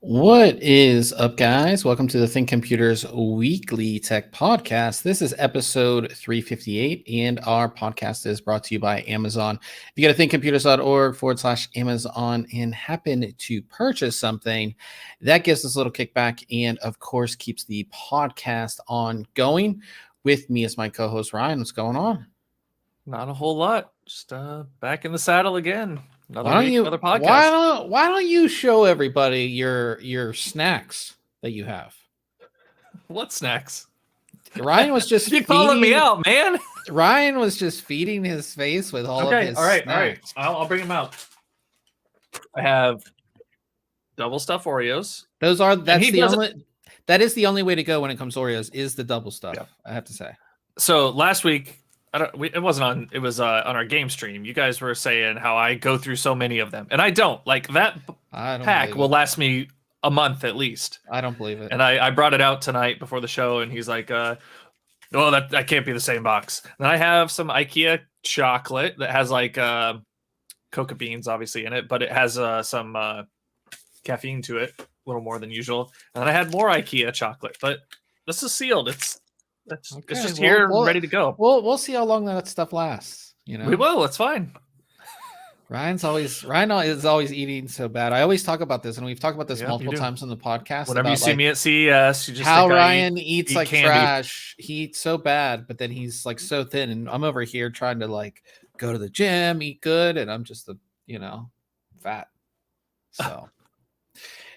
What is up, guys? Welcome to the ThinkComputers Weekly Tech Podcast. This is episode 358, and our podcast is brought to you by Amazon. If you go to thinkcomputers.org/Amazon and happen to purchase something, that gives us a little kickback and, of course, keeps the podcast ongoing. With me is my co-host, Ryan. What's going on? Not a whole lot. Just back in the saddle again. Another podcast. Why don't you show everybody your snacks that you have? What snacks? Ryan was just you calling me out, man. Ryan was just feeding his face with all of his snacks. All right. I'll bring them out. I have double stuffed Oreos. That is the only way to go when it comes to Oreos is the double stuff. Yeah. I have to say. So last week, it was on our game stream. You guys were saying how I go through so many of them, and I don't. Like that pack will last me a month at least. I don't believe it. And I brought it out tonight before the show, and he's like, "Well, that can't be the same box." And I have some IKEA chocolate that has like cocoa beans, obviously, in it, but it has some caffeine to it, a little more than usual. And then I had more IKEA chocolate, but this is sealed. It's just here, ready to go. We'll see how long that stuff lasts. You know, we will. It's fine. Ryan is always eating so bad. I always talk about this, and we've talked about this multiple times on the podcast. Whenever you see me at CES, you just how Ryan eats like candy. Trash. He eats so bad, but then he's like so thin, and I'm over here trying to like go to the gym, eat good, and I'm just fat. So,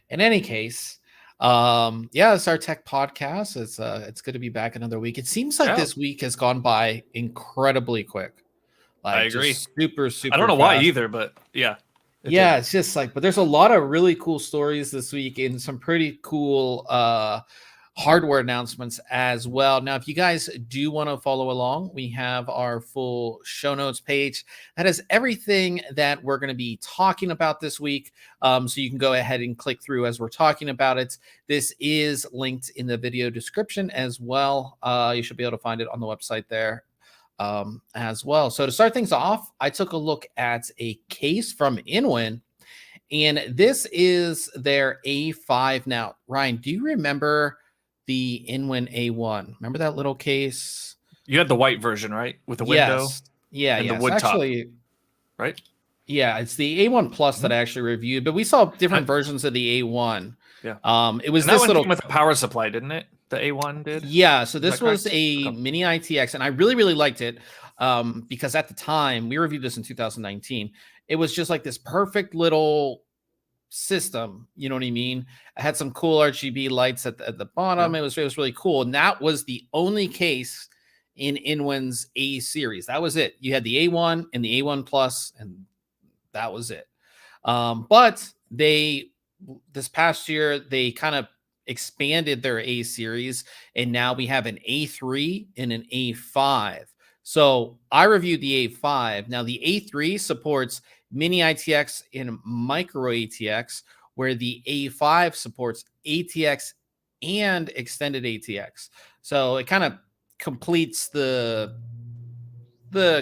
in any case. It's our tech podcast. It's good to be back another week. It seems like this week has gone by incredibly quick. Like, I agree. Super. I don't know why either, but yeah. It's just like, but there's a lot of really cool stories this week and some pretty cool hardware announcements as well. Now, if you guys do want to follow along, we have our full show notes page that has everything that we're going to be talking about this week. So you can go ahead and click through as we're talking about it. This is linked in the video description as well. You should be able to find it on the website there as well. So to start things off, I took a look at a case from InWin, and this is their A5. Now, Ryan, do you remember the InWin A1? Remember that little case? You had the white version, right? With the window? Yeah, the wood top. Right? Yeah, it's the A1 Plus that I actually reviewed, but we saw different versions of the A1. Yeah. It was this little with a power supply, didn't it? The A1 did? Yeah, so this was a mini ITX, and I really, really liked it because at the time, we reviewed this in 2019, it was just like this perfect little system, you know what I mean? It had some cool RGB lights at the bottom. Yeah. It was really cool, and that was the only case in InWin's A series. That was it. You had the A1 and the A1 Plus, and that was it. But this past year they kind of expanded their A series, and now we have an A3 and an A5. So I reviewed the A5. Now the A3 supports mini ITX and micro ATX, where the A5 supports ATX and extended ATX. So it kind of completes the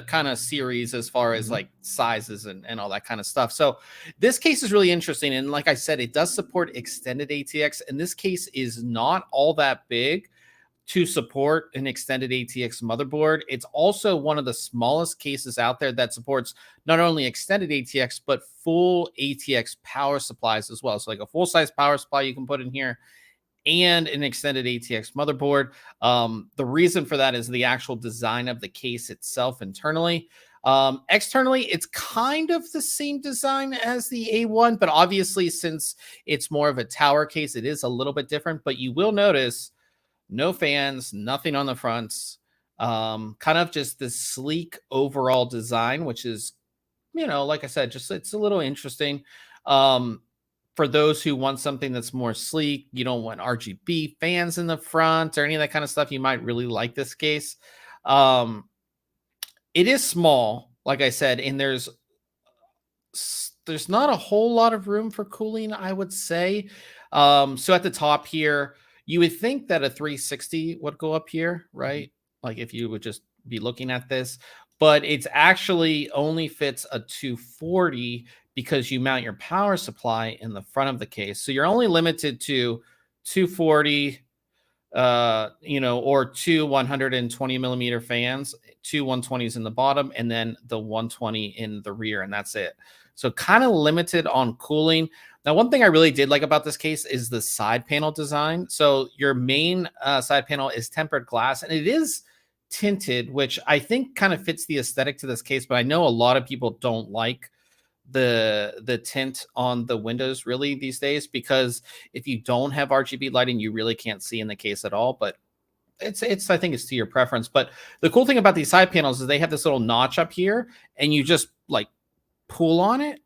kind of series as far as like sizes and all that kind of stuff. So this case is really interesting. And like I said, it does support extended ATX, and this case is not all that big to support an extended ATX motherboard. It's also one of the smallest cases out there that supports not only extended ATX, but full ATX power supplies as well. So like a full-size power supply you can put in here, and an extended ATX motherboard. The reason for that is the actual design of the case itself internally. Externally, it's kind of the same design as the A1, but obviously, since it's more of a tower case, it is a little bit different. But you will notice no fans, nothing on the fronts, kind of just this sleek overall design, which is, like I said, just it's a little interesting. For those who want something that's more sleek, you don't want RGB fans in the front or any of that kind of stuff, you might really like this case. It is small, like I said, and there's not a whole lot of room for cooling, I would say. So at the top here, you would think that a 360 would go up here, right? Like if you would just be looking at this, but it's actually only fits a 240 because you mount your power supply in the front of the case. So you're only limited to 240, or two 120 millimeter fans, two 120s in the bottom, and then the 120 in the rear, and that's it. So kind of limited on cooling. Now, one thing I really did like about this case is the side panel design. So your main side panel is tempered glass, and it is tinted, which I think kind of fits the aesthetic to this case, but I know a lot of people don't like the tint on the windows really these days, because if you don't have RGB lighting, you really can't see in the case at all. But it's I think it's to your preference. But the cool thing about these side panels is they have this little notch up here, and you just like pull on it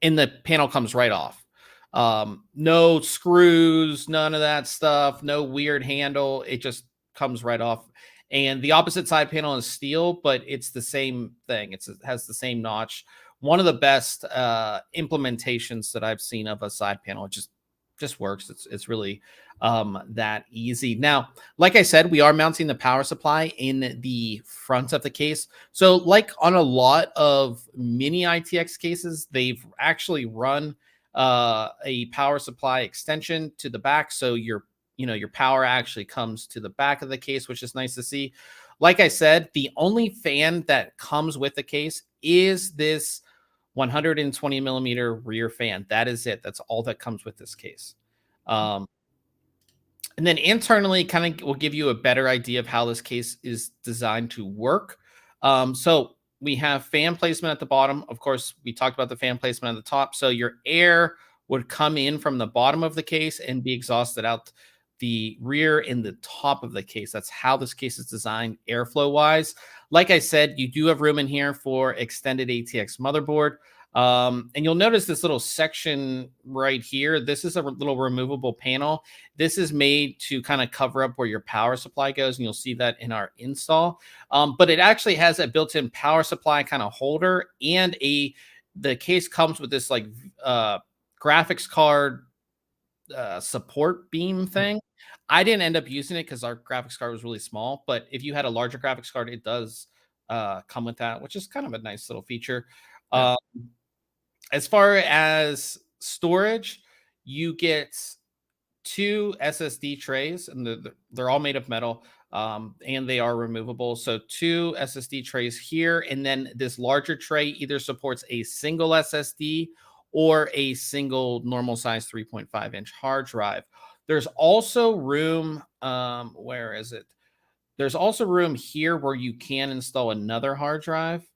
and the panel comes right off. No screws, none of that stuff, no weird handle. It just comes right off. And the opposite side panel is steel, but it's the same thing. It has the same notch. One of the best implementations that I've seen of a side panel. It just works. It's really that easy. Now, like I said, we are mounting the power supply in the front of the case. So like on a lot of mini ITX cases, they've actually run a power supply extension to the back. So your power actually comes to the back of the case, which is nice to see. Like I said, the only fan that comes with the case is this 120 millimeter rear fan. That is it. That's all that comes with this case. And then internally, kind of will give you a better idea of how this case is designed to work. So we have fan placement at the bottom. Of course, we talked about the fan placement at the top. So your air would come in from the bottom of the case and be exhausted out the rear in the top of the case. That's how this case is designed airflow wise. Like I said, you do have room in here for extended ATX motherboard. And you'll notice this little section right here. This is a little removable panel. This is made to kind of cover up where your power supply goes, and you'll see that in our install. But it actually has a built-in power supply kind of holder, and the case comes with this like graphics card support beam thing. I didn't end up using it because our graphics card was really small, but if you had a larger graphics card, it does come with that, which is kind of a nice little feature. Yeah. As far as storage, you get two SSD trays, and they're all made of metal, and they are removable. So two SSD trays here, and then this larger tray either supports a single SSD or a single normal size 3.5 inch hard drive. There's also room, where is it? There's also room here where you can install another hard drive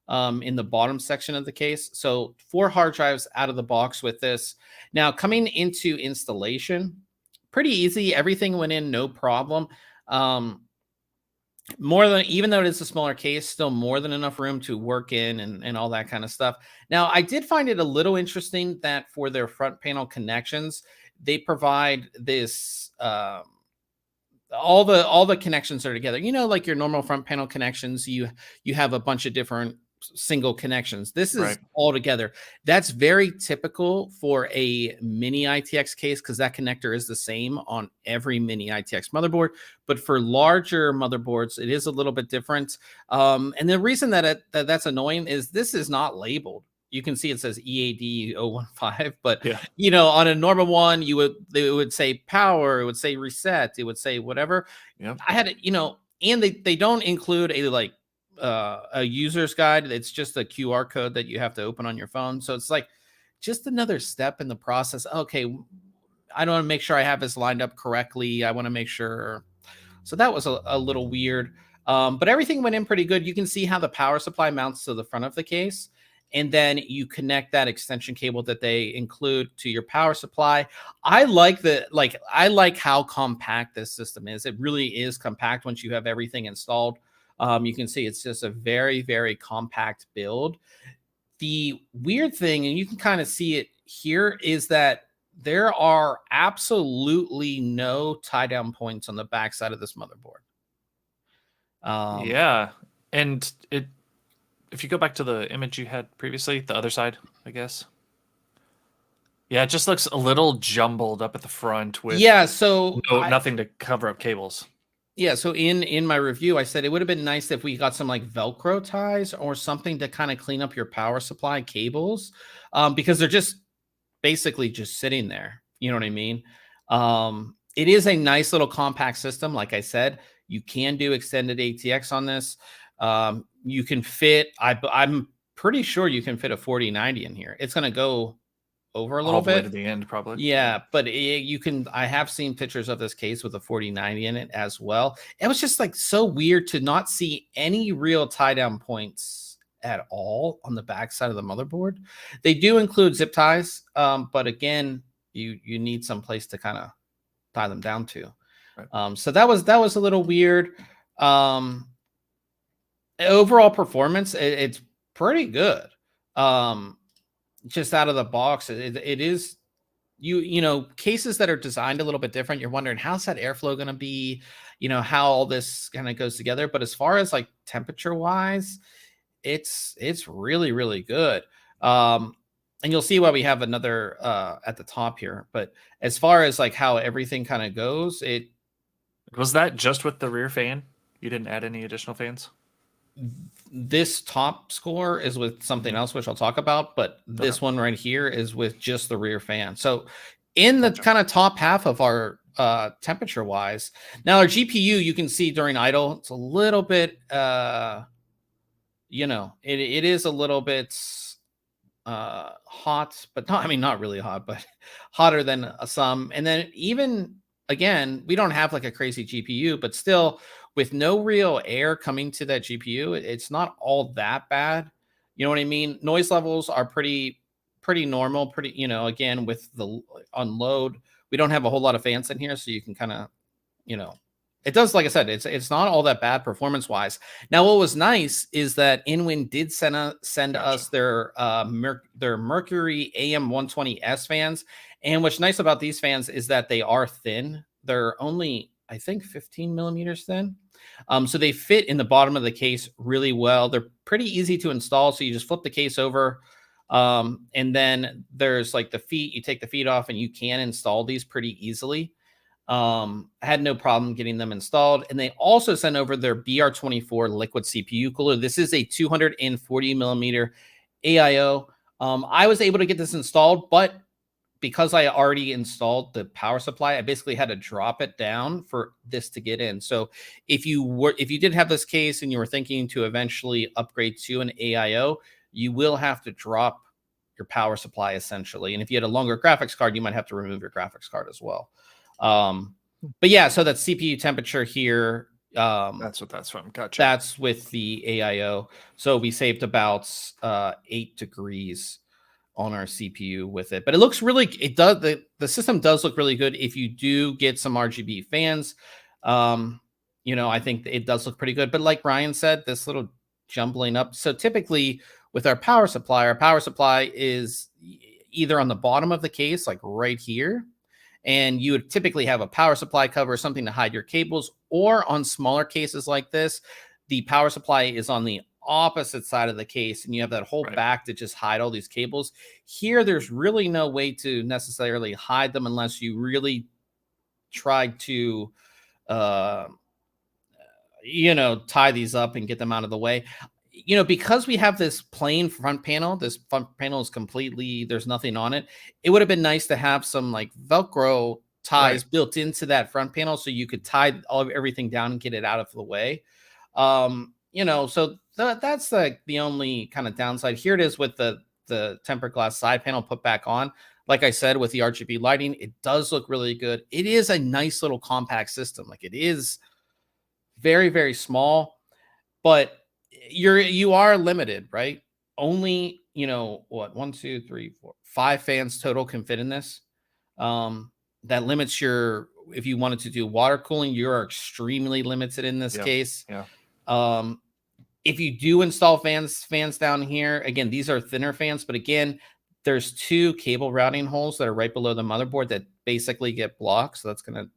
in the bottom section of the case. So 4 hard drives out of the box with this. Now, coming into installation, pretty easy. Everything went in, no problem. Even though it is a smaller case, still more than enough room to work in and all that kind of stuff. Now, I did find it a little interesting that for their front panel connections, they provide this all the connections are together. Like your normal front panel connections, you have a bunch of different single connections. This is Right. all together. That's very typical for a mini ITX case because that connector is the same on every mini ITX motherboard. But for larger motherboards, it is a little bit different. And the reason that's annoying is this is not labeled. You can see it says EAD 015, but Yeah. on a normal one, it would say power, it would say reset, it would say whatever. Yeah. I had it, and they don't include a user's guide. It's just a QR code that you have to open on your phone. So it's like just another step in the process. Okay, want to make sure I have this lined up correctly. I want to make sure. So that was a little weird. But everything went in pretty good. You can see how the power supply mounts to the front of the case. And then you connect that extension cable that they include to your power supply. I like how compact this system is. It really is compact once you have everything installed. You can see it's just a very, very compact build. The weird thing, and you can kind of see it here, is that there are absolutely no tie down points on the backside of this motherboard. Yeah, and if you go back to the image you had previously, the other side, I guess. Yeah, it just looks a little jumbled up at the front with nothing to cover up cables. Yeah, so in my review, I said it would have been nice if we got some like Velcro ties or something to kind of clean up your power supply cables, because they're just basically just sitting there. You know what I mean? It is a nice little compact system. Like I said, you can do extended ATX on this. You can fit, I'm pretty sure you can fit a 4090 in here. It's going to go over a little bit all the way to the end, probably. Yeah, but you can. I have seen pictures of this case with a 4090 in it as well. It was just like so weird to not see any real tie down points at all on the backside of the motherboard. They do include zip ties, but again, you need some place to kind of tie them down to. Right. So that was a little weird. Overall performance, it's pretty good. Just out of the box, it is. You know, cases that are designed a little bit different, you're wondering how's that airflow going to be, you know, how all this kind of goes together. But as far as like temperature wise, it's really, really good. And you'll see why we have another at the top here. But as far as like how everything kind of goes, was that just with the rear fan? You didn't add any additional fans? This top score is with something else, which I'll talk about, but this one right here is with just the rear fan. So in the kind of top half of our temperature wise, now our GPU, you can see during idle, it's a little bit, you know, it is a little bit hot, but not really hot, but hotter than some. And then even again, we don't have like a crazy GPU, but still, with no real air coming to that GPU, it's not all that bad. You know what I mean? Noise levels are pretty normal, you know, again, with the unload, we don't have a whole lot of fans in here. So you can kind of, you know, it does, like I said, it's not all that bad performance wise. Now, what was nice is that InWin did send us their Mercury AM120S fans. And what's nice about these fans is that they are thin. They're only, I think, 15 millimeters thin. So they fit in the bottom of the case really well. They're pretty easy to install. So you just flip the case over. And then there's like the feet, you take the feet off and you can install these pretty easily. I had no problem getting them installed. And they also sent over their BR24 liquid CPU cooler. This is a 240 millimeter AIO. I was able to get this installed, but because I already installed the power supply, I basically had to drop it down for this to get in. So if you did have this case and you were thinking to eventually upgrade to an AIO, you will have to drop your power supply essentially. And if you had a longer graphics card, you might have to remove your graphics card as well. But yeah, so that CPU temperature here, that's what that's from. Gotcha. That's with the AIO. So we saved about 8 degrees on our CPU with it, but it looks really, the system does look really good. If you do get some RGB fans, you know, I think it does look pretty good, but like Ryan said, this little jumbling up. So typically with our power supply is either on the bottom of the case, like right here, and you would typically have a power supply cover or something to hide your cables, or on smaller cases like this, the power supply is on the opposite side of the case and you have that whole back to just hide all these cables. Here, there's really no way to necessarily hide them unless you really tried to, you know, tie these up and get them out of the way. You know, because we have this plain front panel, this front panel is completely, there's nothing on it. It would have been nice to have some like Velcro ties built into that front panel so you could tie everything down and get it out of the way. You know, so that's like the only kind of downside. Here it is with the tempered glass side panel put back on. like I said, with the RGB lighting, it does look really good. It is a nice little compact system. Like, it is very, very small, but you are limited, right? Only, what, 1, 2, 3, 4, 5 fans total can fit in this. That limits your, if you wanted to do water cooling, you're extremely limited in this case. Yeah. If you do install fans down here, again, these are thinner fans, but again, there's 2 cable routing holes that are right below the motherboard that basically get blocked. So that's going to,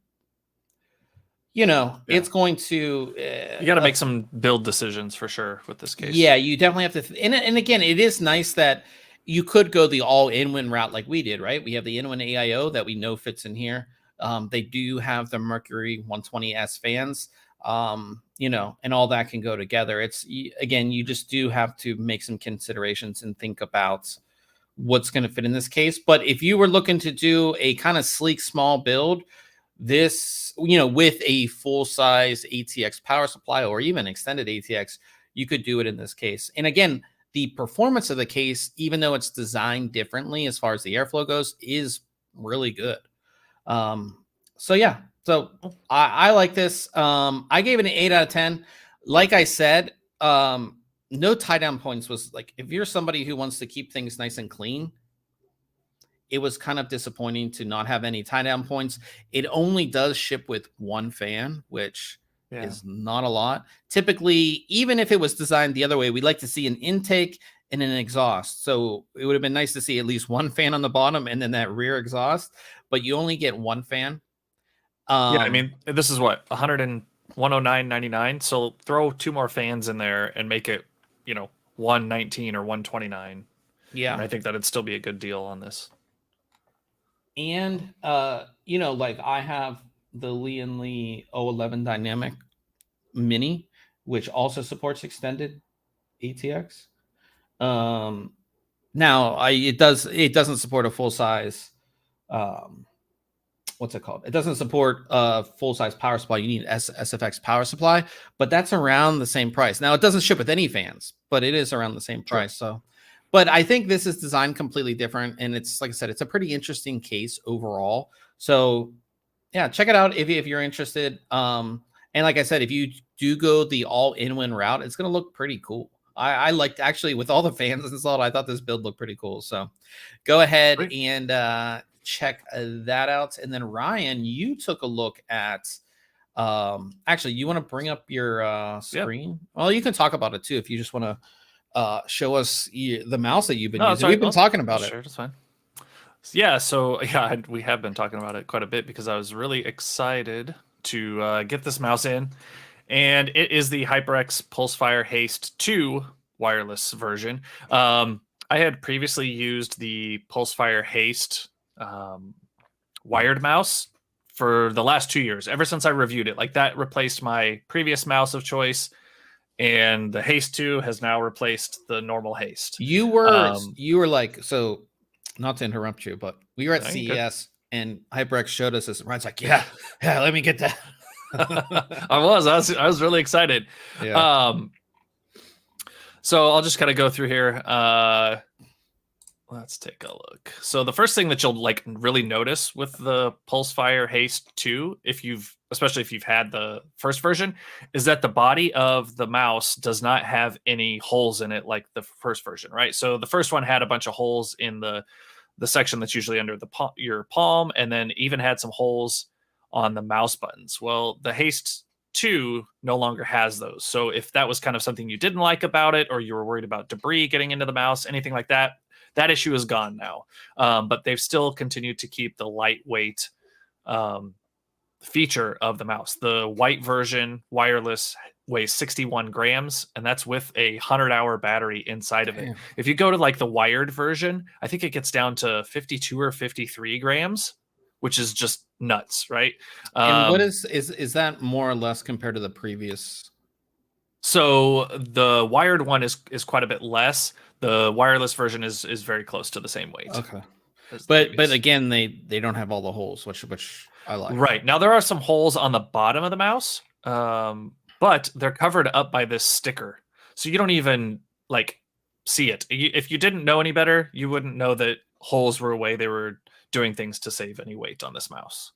it's going to, you got to make some build decisions for sure with this case. Yeah, you definitely have to. And again, it is nice that you could go the all InWin route like we did, right? We have the InWin AIO that we know fits in here. They do have the Mercury 120S fans, and all that can go together. It's, again, you just do have to make some considerations and think about what's going to fit in this case. But if you were looking to do a kind of sleek, small build, this, with a full-size ATX power supply or even extended ATX, you could do it in this case. And again, the performance of the case, even though it's designed differently as far as the airflow goes, is really good. So yeah, so I like this. I gave it an 8 out of 10. Like I said, no tie down points was like, if you're somebody who wants to keep things nice and clean, it was kind of disappointing to not have any tie down points. It only does ship with 1 fan, which is not a lot. Typically, even if it was designed the other way, we'd like to see an intake and an exhaust. So it would have been nice to see at least 1 fan on the bottom and then that rear exhaust, but you only get 1 fan. I mean, this is what, 109.99. So throw 2 more fans in there and make it, 119 or 129. Yeah. And I think that'd still be a good deal on this. And, like I have the Lee & Lee 011 Dynamic Mini, which also supports extended ATX. Now it doesn't support a full size, what's it called? It doesn't support a full size power supply. You need SFX power supply, but that's around the same price. Now it doesn't ship with any fans, but it is around the same price. So, but I think this is designed completely different. And it's, like I said, it's a pretty interesting case overall. So yeah, check it out if you're interested. And like I said, if you do go the all InWin route, it's going to look pretty cool. I liked, actually, with all the fans installed, I thought this build looked pretty cool. So go ahead and check that out. And then Ryan, you took a look at, actually, you want to bring up your screen? Well, you can talk about it too if you just want to show us the mouse that you've been using. We've been talking about it. Sure, that's fine. Yeah, so we have been talking about it quite a bit because I was really excited to get this mouse in, and it is the HyperX Pulsefire Haste 2 wireless version. I had previously used the Pulsefire Haste wired mouse for the last 2 years, ever since I reviewed it. Like, that replaced my previous mouse of choice, and the Haste 2 has now replaced the normal Haste. You were like, so not to interrupt you, but we were at CES and HyperX showed us this. Ryan's like, yeah, let me get that. I was really excited. Yeah. So I'll just kind of go through here. Let's take a look. So the first thing that you'll like really notice with the Pulsefire Haste 2, especially if you've had the first version, is that the body of the mouse does not have any holes in it like the first version, right? So the first one had a bunch of holes in the section that's usually under your palm, and then even had some holes on the mouse buttons. Well, the Haste 2 no longer has those. So if that was kind of something you didn't like about it, or you were worried about debris getting into the mouse, anything like that, that issue is gone now. But they've still continued to keep the lightweight feature of the mouse. The white version wireless weighs 61 grams, and that's with a 100-hour battery inside of it. If you go to like the wired version, I think it gets down to 52 or 53 grams, which is just nuts, right? And what is that more or less compared to the previous? So the wired one is quite a bit less. The wireless version is very close to the same weight. Okay. But again, they don't have all the holes, which I like. Right. Now there are some holes on the bottom of the mouse, but they're covered up by this sticker. So you don't even like see it. If you didn't know any better, you wouldn't know that holes were a way they were doing things to save any weight on this mouse.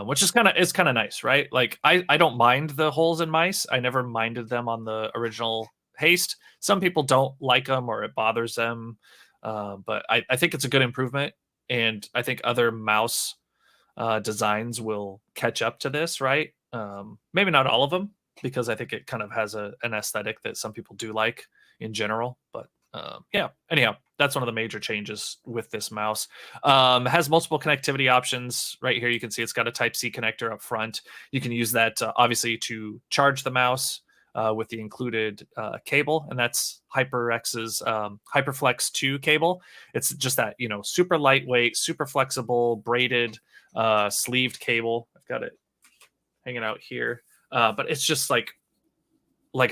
Which is kind of nice, right? Like I don't mind the holes in mice. I never minded them on the original Haste. Some people don't like them or it bothers them, but I think it's a good improvement, and I think other mouse designs will catch up to this, right? Maybe not all of them, because I think it kind of has an aesthetic that some people do like in general, but yeah, anyhow, that's one of the major changes with this mouse. Has multiple connectivity options. Right here you can see it's got a Type-C connector up front. You can use that obviously to charge the mouse with the included cable, and that's HyperX's HyperFlex 2 cable. It's just that, you know, super lightweight, super flexible, braided, sleeved cable. I've got it hanging out here, but it's just like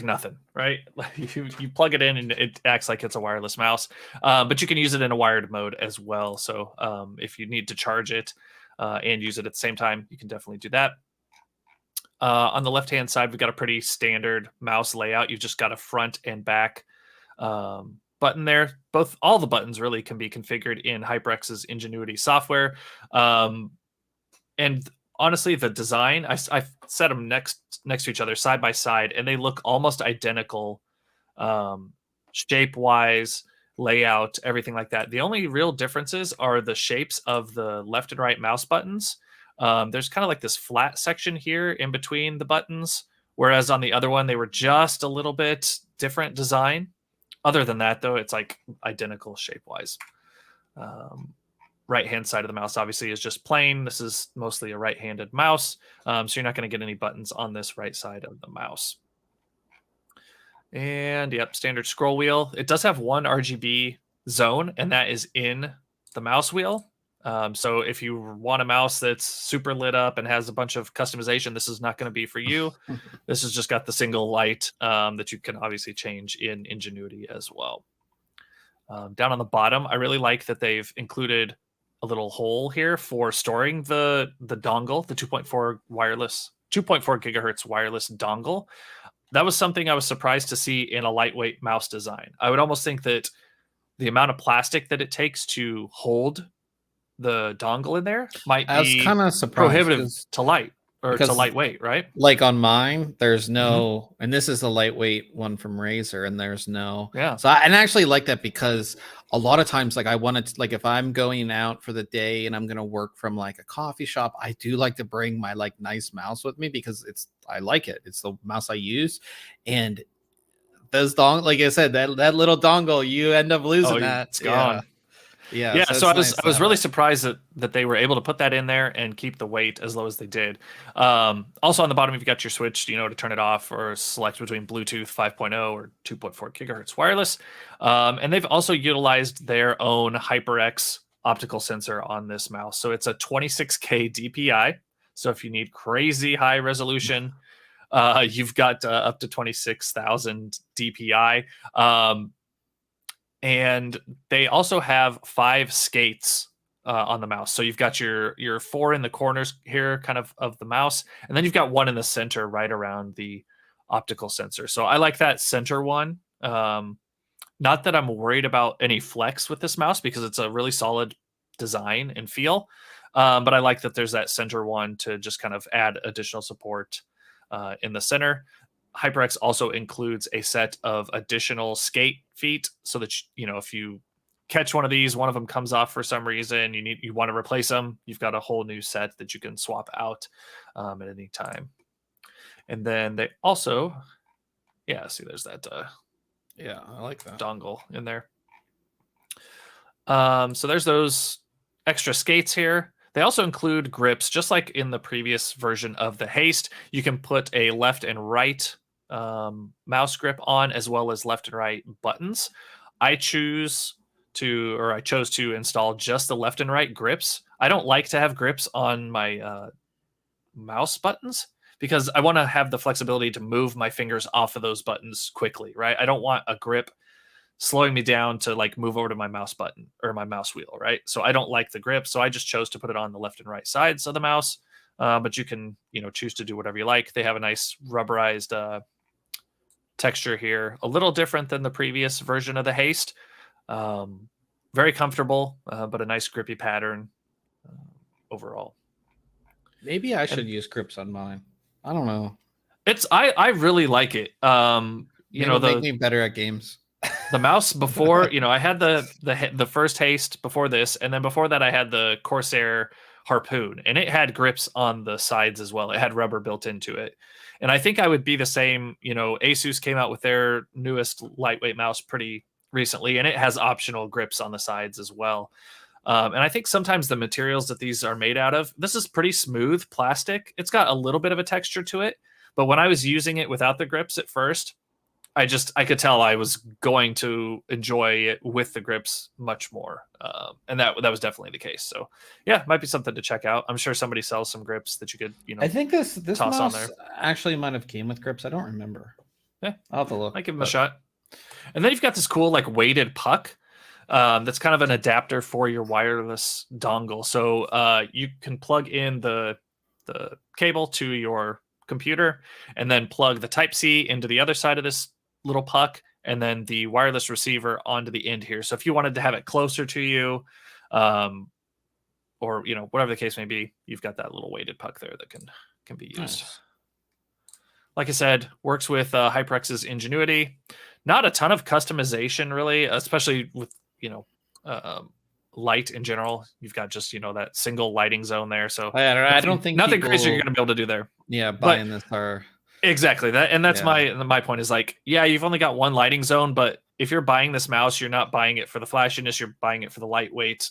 nothing, right? You plug it in and it acts like it's a wireless mouse, but you can use it in a wired mode as well. So if you need to charge it and use it at the same time, you can definitely do that. On the left-hand side, we've got a pretty standard mouse layout. You've just got a front and back button there. All the buttons really can be configured in HyperX's Ingenuity software. And honestly, the design, I set them next to each other, side by side, and they look almost identical, shape-wise, layout, everything like that. The only real differences are the shapes of the left and right mouse buttons. There's kind of like this flat section here in between the buttons, whereas on the other one, they were just a little bit different design. Other than that, though, it's like identical shape-wise. Right-hand side of the mouse obviously is just plain. This is mostly a right-handed mouse, so you're not going to get any buttons on this right side of the mouse. And yep, standard scroll wheel. It does have one RGB zone, and that is in the mouse wheel. So if you want a mouse that's super lit up and has a bunch of customization, this is not going to be for you. This has just got the single light that you can obviously change in Ingenuity as well. Down on the bottom, I really like that they've included a little hole here for storing the dongle, the 2.4 gigahertz wireless dongle. That was something I was surprised to see in a lightweight mouse design. I would almost think that the amount of plastic that it takes to hold the dongle in there might be kind of surprised prohibitive to lightweight, right? Like on mine, there's no, and this is a lightweight one from Razer, and there's no. Yeah. So I actually like that, because a lot of times, like I wanted to, like if I'm going out for the day and I'm gonna work from like a coffee shop, I do like to bring my like nice mouse with me, because I like it. It's the mouse I use, and those like I said, that little dongle, you end up losing that. It's gone. Yeah. So I was really surprised that they were able to put that in there and keep the weight as low as they did. Also on the bottom, you've got your switch, to turn it off or select between Bluetooth 5.0 or 2.4 gigahertz wireless. And they've also utilized their own HyperX optical sensor on this mouse. So it's a 26K DPI. So if you need crazy high resolution, you've got up to 26,000 DPI. And they also have 5 skates on the mouse. So you've got your 4 in the corners here, kind of the mouse, and then you've got 1 in the center right around the optical sensor. So I like that center one. Not that I'm worried about any flex with this mouse, because it's a really solid design and feel. But I like that there's that center one to just kind of add additional support in the center. HyperX also includes a set of additional skate feet, so that if you catch one of these, one of them comes off for some reason, you want to replace them, you've got a whole new set that you can swap out at any time. And then they also, see, there's that. I like that dongle in there. So there's those extra skates here. They also include grips, just like in the previous version of the Haste. You can put a left and right mouse grip on, as well as left and right buttons. I chose to install just the left and right grips. I don't like to have grips on my mouse buttons, because I want to have the flexibility to move my fingers off of those buttons quickly, right? I don't want a grip slowing me down to like move over to my mouse button or my mouse wheel, right? So I don't like the grip, so I just chose to put it on the left and right sides of the mouse. But you can, choose to do whatever you like. They have a nice rubberized texture here, a little different than the previous version of the Haste. very comfortable, but a nice grippy pattern overall. Maybe I should use grips on mine. I don't know. I really like it. You know, make me better at games. The mouse before, you know, I had the first Haste before this, and then before that I had the Corsair Harpoon, and it had grips on the sides as well. It had rubber built into it. And I think I would be the same. You know, Asus came out with their newest lightweight mouse pretty recently, and it has optional grips on the sides as well. And I think sometimes the materials that these are made out of, this is pretty smooth plastic. It's got a little bit of a texture to it, but when I was using it without the grips at first, I could tell I was going to enjoy it with the grips much more, and that was definitely the case. So yeah, might be something to check out. I'm sure somebody sells some grips that you could, you know. I think this toss mouse on there. actually might have came with grips. I don't remember. Yeah, I'll have to look. I give them a shot. And then you've got this cool like weighted puck. That's kind of an adapter for your wireless dongle. So you can plug in the cable to your computer and then plug the Type-C into the other side of this little puck and then the wireless receiver onto the end here. So if you wanted to have it closer to you, or you know, whatever the case may be, you've got that little weighted puck there that can be used. Nice. Like I said, works with HyperX's Ingenuity. Not a ton of customization really, especially with, you know, light in general. You've got just, you know, that single lighting zone there. So I don't think nothing crazy you're going to be able to do there. Yeah, buying this car. Exactly that, and that's my point is like, yeah, you've only got one lighting zone, but if you're buying this mouse, you're not buying it for the flashiness, you're buying it for the lightweight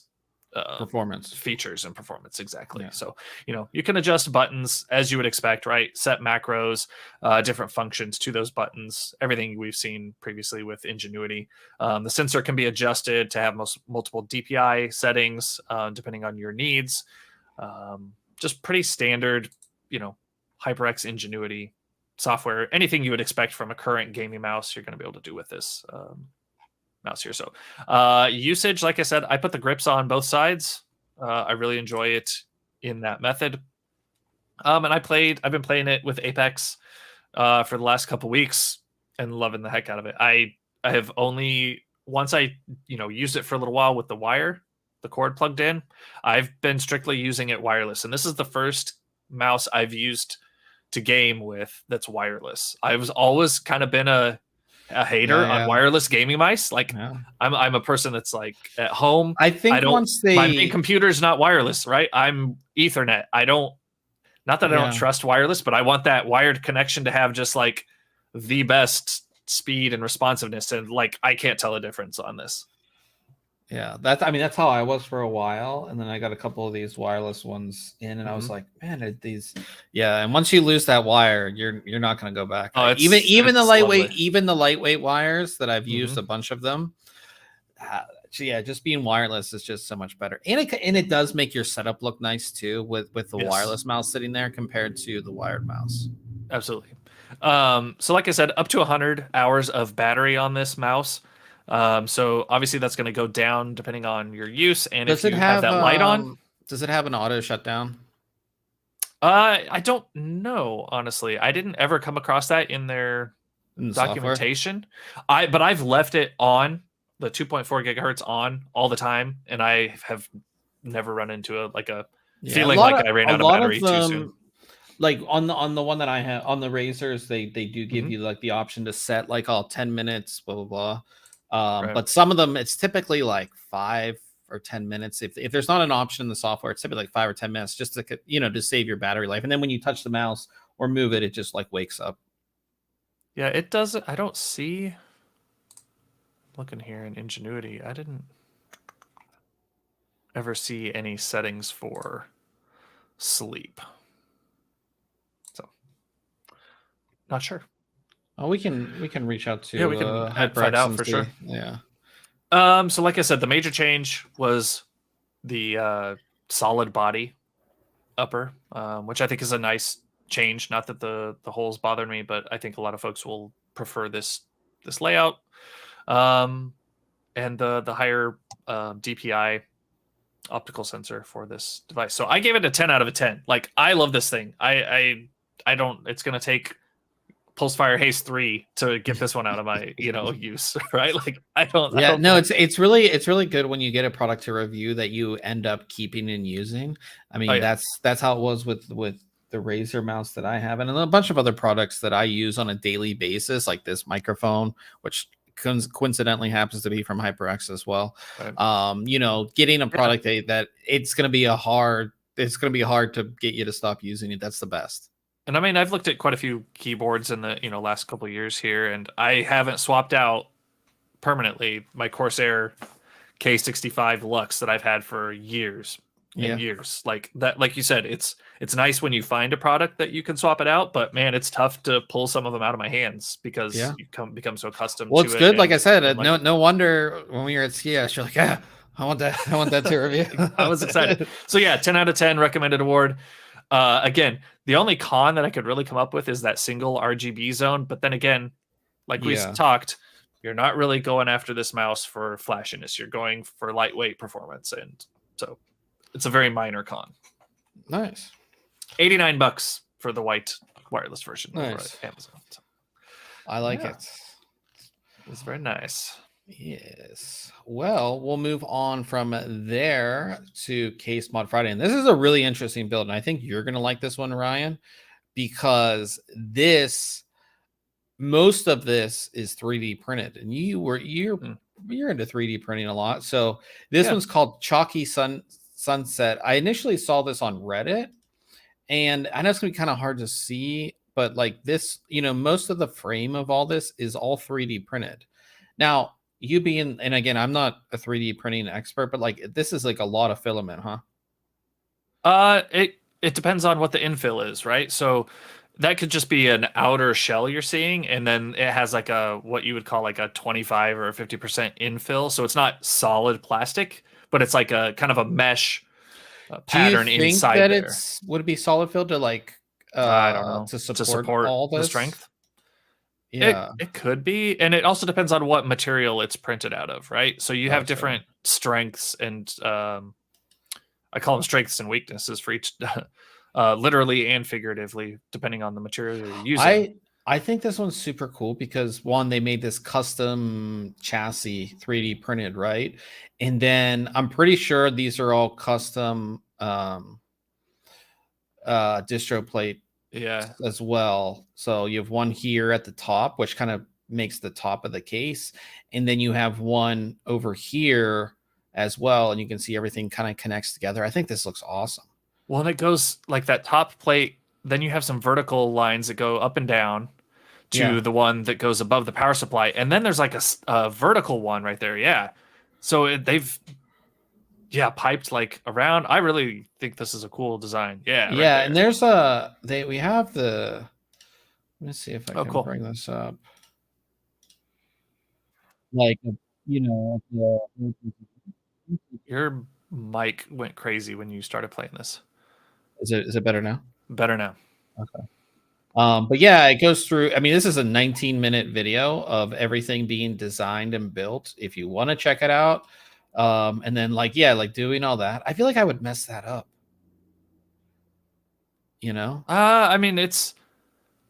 performance features and performance. Exactly. Yeah. So, you know, you can adjust buttons as you would expect, right? Set macros, different functions to those buttons, everything we've seen previously with Ingenuity. The sensor can be adjusted to have multiple DPI settings, depending on your needs. Just pretty standard, you know, HyperX Ingenuity software. Anything you would expect from a current gaming mouse, you're going to be able to do with this mouse here. So usage, like I said, I put the grips on both sides. I really enjoy it in that method. And I've been playing it with Apex for the last couple weeks and loving the heck out of it. I have only once I, you know, used it for a little while with the cord plugged in. I've been strictly using it wireless, and this is the first mouse I've used to game with that's wireless. I was always kind of been a hater on wireless gaming mice. Like I'm a person that's like at home. I think my main computer's not wireless, right? I'm Ethernet. Not that I don't trust wireless, but I want that wired connection to have just like the best speed and responsiveness. And like, I can't tell a difference on this. Yeah, that's how I was for a while, and then I got a couple of these wireless ones in, and I was like, man, and once you lose that wire, you're not going to go back. Oh, even the lightweight, lovely. even the lightweight wires that I've used a bunch of them. Just being wireless is just so much better, and it does make your setup look nice too with the wireless mouse sitting there compared to the wired mouse. Absolutely. So like I said, up to 100 hours of battery on this mouse. So obviously that's going to go down depending on your use. And if you have that light on, does it have an auto shutdown? I don't know, honestly. I didn't ever come across that in their documentation. But I've left it on, the 2.4 gigahertz on all the time, and I have never run into a feeling like I ran out of battery too soon. Like on the one that I have on the Razors, they do give you like the option to set like 10 minutes, blah blah blah. But some of them, it's typically like 5 or 10 minutes. If there's not an option in the software, it's typically like 5 or 10 minutes just to, to save your battery life. And then when you touch the mouse or move it, it just like wakes up. Yeah, it doesn't. I don't see. Looking here in Ingenuity, I didn't ever see any settings for sleep. So, not sure. Oh, we can reach out to we can find out for sure. Yeah. So like I said, the major change was the solid body upper, which I think is a nice change. Not that the holes bothered me, but I think a lot of folks will prefer this layout. And the higher DPI optical sensor for this device. So I gave it a 10 out of a 10. Like, I love this thing. I don't. It's going to take Pulsefire Haste 3 to get this one out of my use, right? Like I don't No, it's really good when you get a product to review that you end up keeping and using. I mean, that's how it was with the Razer mouse that I have, and a bunch of other products that I use on a daily basis, like this microphone, which coincidentally happens to be from HyperX as well. Right. Getting a product that it's going to be hard to get you to stop using it. That's the best. And I mean, I've looked at quite a few keyboards in the last couple of years here, and I haven't swapped out permanently my Corsair K65 Lux that I've had for years and years. Like that, like you said, it's nice when you find a product that you can swap it out, but man, it's tough to pull some of them out of my hands because you become so accustomed to it. Well, it's good. Like I said, no wonder when we were at CS, you're like, I want that to review. I was excited. So yeah, 10 out of 10 recommended award. Again, the only con that I could really come up with is that single RGB zone. But then again, like we talked, you're not really going after this mouse for flashiness. You're going for lightweight performance. And so it's a very minor con. Nice. $89 for the white wireless version over at Amazon. So, I like it. It's very nice. Yes. Well, we'll move on from there to Case Mod Friday. And this is a really interesting build. And I think you're going to like this one, Ryan, because most of this is 3D printed. And you're into 3D printing a lot. So this one's called Chalky Sunset. I initially saw this on Reddit. And I know it's going to be kind of hard to see. But like this, most of the frame of all this is all 3D printed. Now, and again, I'm not a 3D printing expert, but like this is like a lot of filament, huh? It depends on what the infill is, right? So that could just be an outer shell you're seeing, and then it has like what you would call like a 25 or 50% infill. So it's not solid plastic, but it's like a kind of a mesh pattern inside there. Do you think that would it be solid fill to like I don't know, to support all this? The strength? Yeah, it could be, and it also depends on what material it's printed out of, right? So you have different strengths, and I call them strengths and weaknesses for each, literally and figuratively, depending on the material you're using. I think this one's super cool because one, they made this custom chassis 3D printed, right? And then I'm pretty sure these are all custom distro plate as well. So you have one here at the top, which kind of makes the top of the case, and then you have one over here as well, and you can see everything kind of connects together. I think this looks awesome. Well, and it goes like that top plate, then you have some vertical lines that go up and down to the one that goes above the power supply, and then there's like a vertical one right there. So they've piped like around. I really think this is a cool design. And there's we have the, let me see if I can bring this up. Like, your mic went crazy when you started playing this. Is it better now? Better now. Okay. But yeah, it goes through. I mean, this is a 19-minute video of everything being designed and built. If you want to check it out. And then like doing all that, I feel like I would mess that up. I mean, it's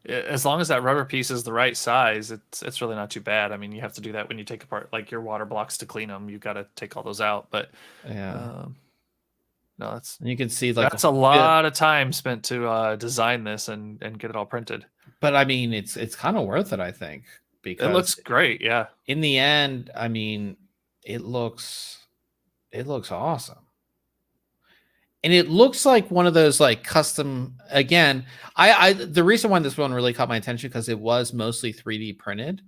as long as that rubber piece is the right size, it's really not too bad. I mean, you have to do that when you take apart like your water blocks to clean them. You've got to take all those out. But no, you can see like that's a lot of time spent to design this and get it all printed. But I mean, it's kind of worth it, I think, because it looks great. Yeah. In the end, I mean, it looks awesome. And it looks like one of those like custom, again, the reason why this one really caught my attention because it was mostly 3D printed.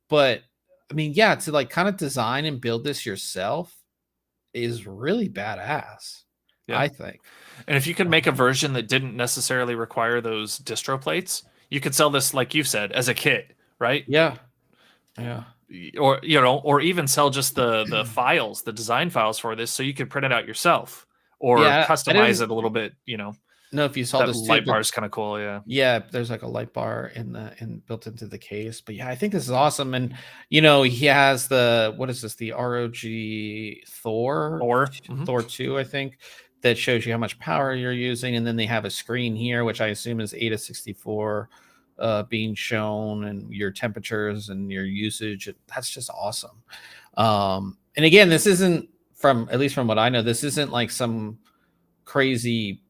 But I mean, to like kind of design and build this yourself is really badass, I think. And if you could make a version that didn't necessarily require those distro plates, you could sell this, like you said, as a kit, right? Yeah. Or or even sell just the files, the design files for this, so you could print it out yourself or customize it a little bit. No, if you saw this light bar is kind of cool. Yeah, there's like a light bar built into the case. But I think this is awesome. And he has the ROG Thor 2, I think, that shows you how much power you're using, and then they have a screen here, which I assume is 8 to 64 being shown and your temperatures and your usage. That's just awesome. And again, this isn't at least from what I know, this isn't like some crazy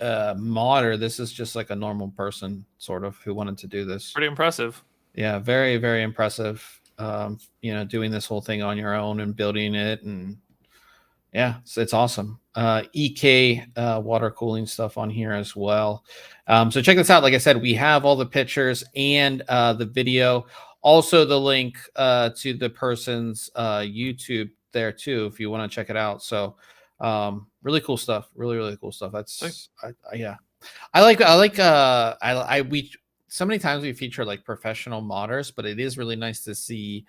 modder. This is just like a normal person sort of who wanted to do this. Pretty impressive. Yeah, very, very impressive. Doing this whole thing on your own and building it, and yeah, so it's awesome. EK water cooling stuff on here as well. So check this out. Like I said, we have all the pictures and the video. Also, the link to the person's YouTube there too, if you want to check it out. So really cool stuff. Really, really cool stuff. That's yeah. We so many times we feature like professional modders, but it is really nice to see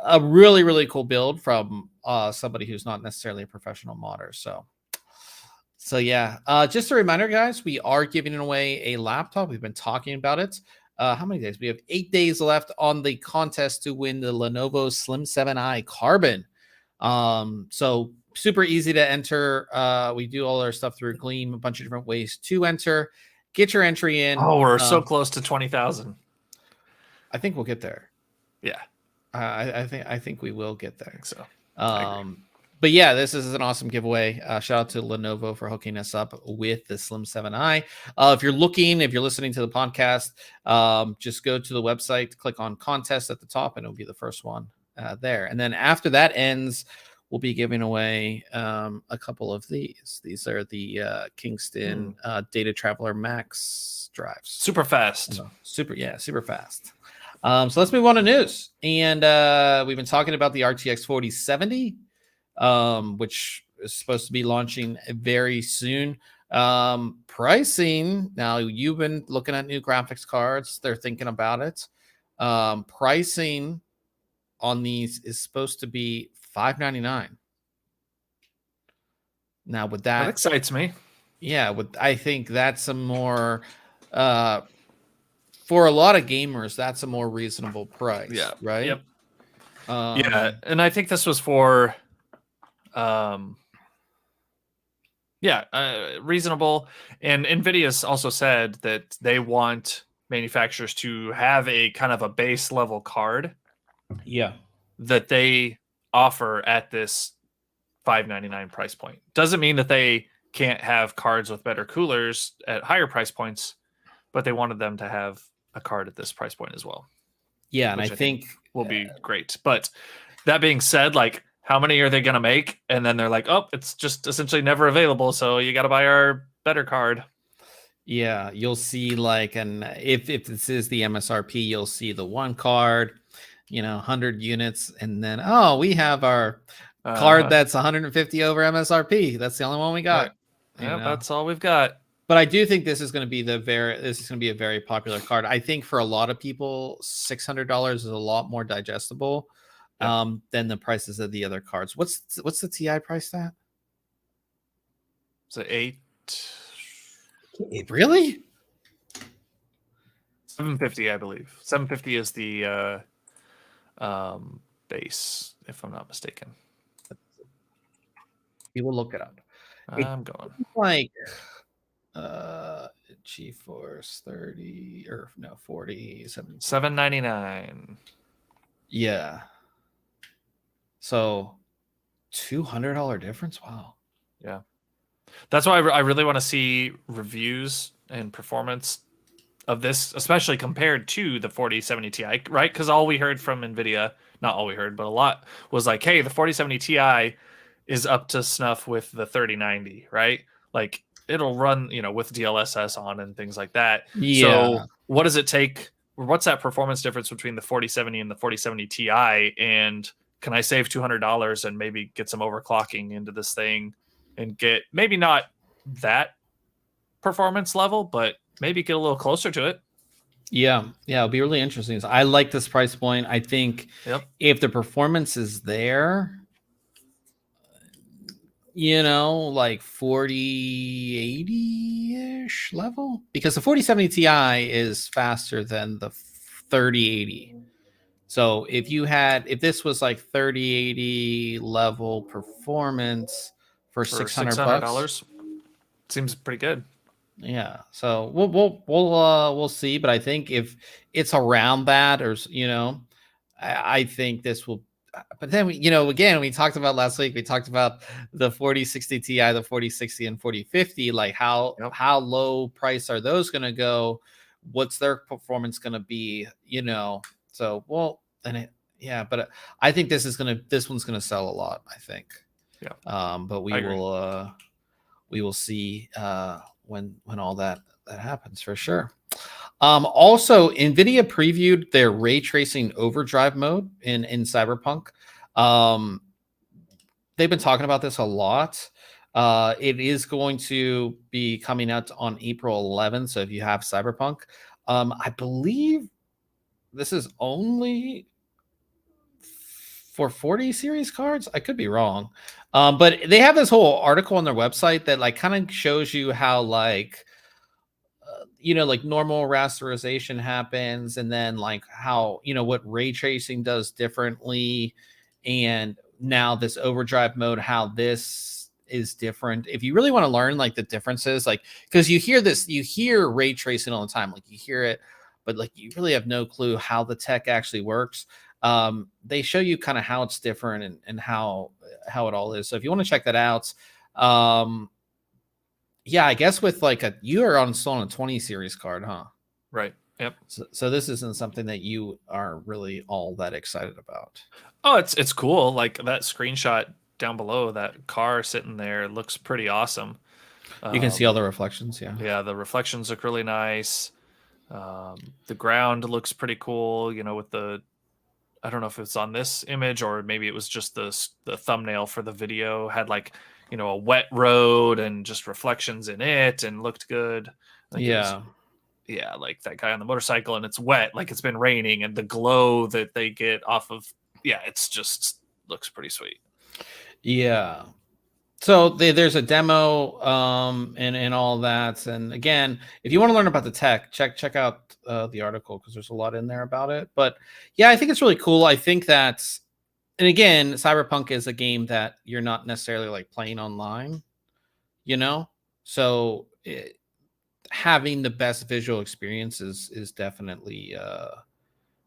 a really, really cool build from somebody who's not necessarily a professional modder. So yeah, just a reminder, guys, we are giving away a laptop. We've been talking about it. How many days? We have 8 days left on the contest to win the Lenovo Slim 7i Carbon. So super easy to enter. We do all our stuff through Gleam, a bunch of different ways to enter. Get your entry in. Oh, we're so close to 20,000. I think we'll get there. Yeah. I think we will get there. So, but yeah, this is an awesome giveaway. Shout out to Lenovo for hooking us up with the Slim 7i. If you're listening to the podcast, just go to the website, click on contest at the top, and it'll be the first one there. And then after that ends, we'll be giving away a couple of these. These are the Kingston Data Traveler Max drives. Super fast. Super fast. So let's move on to news. And we've been talking about the RTX 4070, which is supposed to be launching very soon. Pricing, now you've been looking at new graphics cards. They're thinking about it. Pricing on these is supposed to be $599. Now, with that excites me. Yeah, I think that's a more for a lot of gamers, that's a more reasonable price. Yeah. Right. Yep. Yeah, and I think this was for reasonable. And NVIDIA's also said that they want manufacturers to have a kind of a base level card. Yeah. That they offer at this $599 price point. Doesn't mean that they can't have cards with better coolers at higher price points, but they wanted them to have a card at this price point as well. Yeah, and I think will be great. But that being said, like, how many are they going to make? And then they're like, oh, it's just essentially never available, so you got to buy our better card. Yeah, you'll see like, and if this is the MSRP, you'll see the one card, 100 units, and then we have our card that's 150 over MSRP. That's the only one we got. Yeah, that's all we've got. But I do think this is going to be a very popular card. I think for a lot of people, $600 is a lot more digestible than the prices of the other cards. What's the TI price at? It's $8. Really? $750, I believe. $750 is the base, if I'm not mistaken. We will look it up. I'm going. Like GeForce 30 or no 40 $799. Yeah. So $200 difference. Wow. Yeah. That's why I really want to see reviews and performance of this, especially compared to the 4070 Ti, right? Because all we heard from NVIDIA, not all we heard, but a lot, was like, hey, the 4070 Ti is up to snuff with the 3090, right? Like, it'll run, with DLSS on and things like that. Yeah. So what does it take? What's that performance difference between the 4070 and the 4070 Ti? And can I save $200 and maybe get some overclocking into this thing and get maybe not that performance level, but maybe get a little closer to it? Yeah, it'll be really interesting. I like this price point. I think if the performance is there, like 4080-ish level, because the 4070 Ti is faster than the 3080. So if this was like 3080 level performance for $600, seems pretty good. Yeah, so we'll see, but I think if it's around that, or I think this will. But then again, we talked about last week. We talked about the 4060 Ti, the 4060, and 4050. Like Yep. how low price are those going to go? What's their performance going to be? So yeah, but I think this one's gonna sell a lot. I think. Yeah. But I agree. we will see when all that happens for sure. Also, NVIDIA previewed their ray tracing overdrive mode in Cyberpunk. They've been talking about this a lot. It is going to be coming out on April 11th. So if you have Cyberpunk, I believe this is only for 40 series cards. I could be wrong. But they have this whole article on their website that like kind of shows you how like like normal rasterization happens, and then like how what ray tracing does differently, and now this overdrive mode, how this is different. If you really want to learn like the differences, like because you hear ray tracing all the time, like you hear it, but like you really have no clue how the tech actually works. They show you kind of how it's different, and how it all is. So if you want to check that out, yeah, I guess with like you are still on a 20 series card, huh? Right. Yep. So this isn't something that you are really all that excited about. Oh, it's cool. Like that screenshot down below, that car sitting there looks pretty awesome. You can see all the reflections, yeah. Yeah, the reflections look really nice. The ground looks pretty cool. With the, I don't know if it's on this image or maybe it was just the thumbnail for the video had like a wet road and just reflections in it and looked good. Like yeah. Yeah, like that guy on the motorcycle and it's wet, like it's been raining, and the glow that they get off of, yeah, it's just looks pretty sweet. Yeah. So there's a demo and all that. And again, if you want to learn about the tech, check out the article, because there's a lot in there about it. But yeah, I think it's really cool. I think that, and again, Cyberpunk is a game that you're not necessarily like playing online, so having the best visual experience is definitely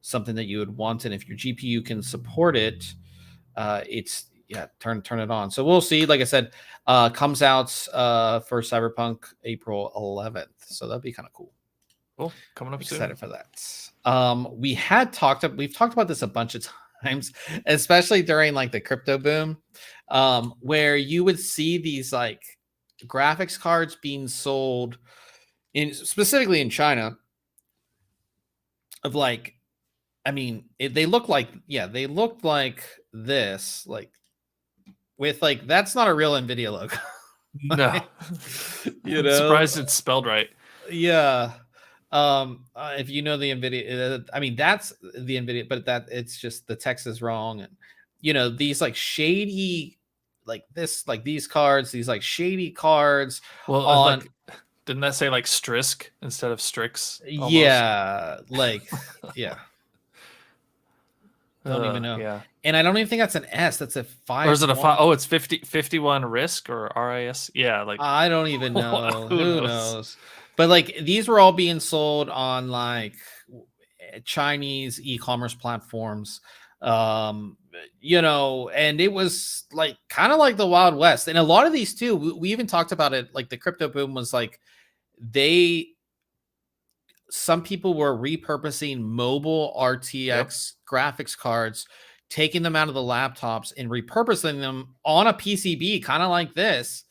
something that you would want. And if your GPU can support it, it's turn it on. So we'll see. Like I said, comes out for Cyberpunk April 11th. So that'd be kind of cool. Cool. Coming up soon. Excited for that. We've talked about this a bunch of times, especially during like the crypto boom, where you would see these like graphics cards being sold specifically in China, of like, I mean, they looked like this, like with like, that's not a real NVIDIA logo. No. I'm surprised it's spelled right. Yeah. If you know the NVIDIA, I mean, that's the NVIDIA, but that it's just the text is wrong. And these like shady, like this, like these cards, these like shady cards. Well, on like, didn't that say like Strisk instead of Strix? Almost? Yeah, like yeah. Don't even know. Yeah. And I don't even think that's an S. That's a 5. Or is it a 5? Oh, it's 51 Risk or RIS. Yeah, like I don't even know. Who knows? But like these were all being sold on like Chinese e-commerce platforms. And it was like kind of like the Wild West. And a lot of these too, we even talked about it, like the crypto boom was like some people were repurposing mobile RTX graphics cards, taking them out of the laptops and repurposing them on a PCB, kind of like this,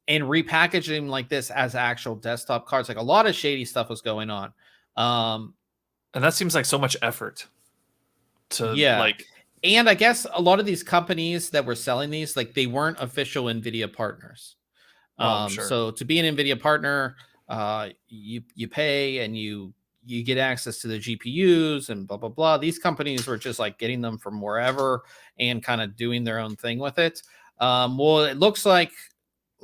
and repackaging them like this as actual desktop cards. Like a lot of shady stuff was going on. And that seems like so much effort to like. And I guess a lot of these companies that were selling these, like they weren't official NVIDIA partners. Sure. So to be an NVIDIA partner, you pay and you get access to the GPUs and blah blah blah. These companies were just like getting them from wherever and kind of doing their own thing with it. Well, it looks like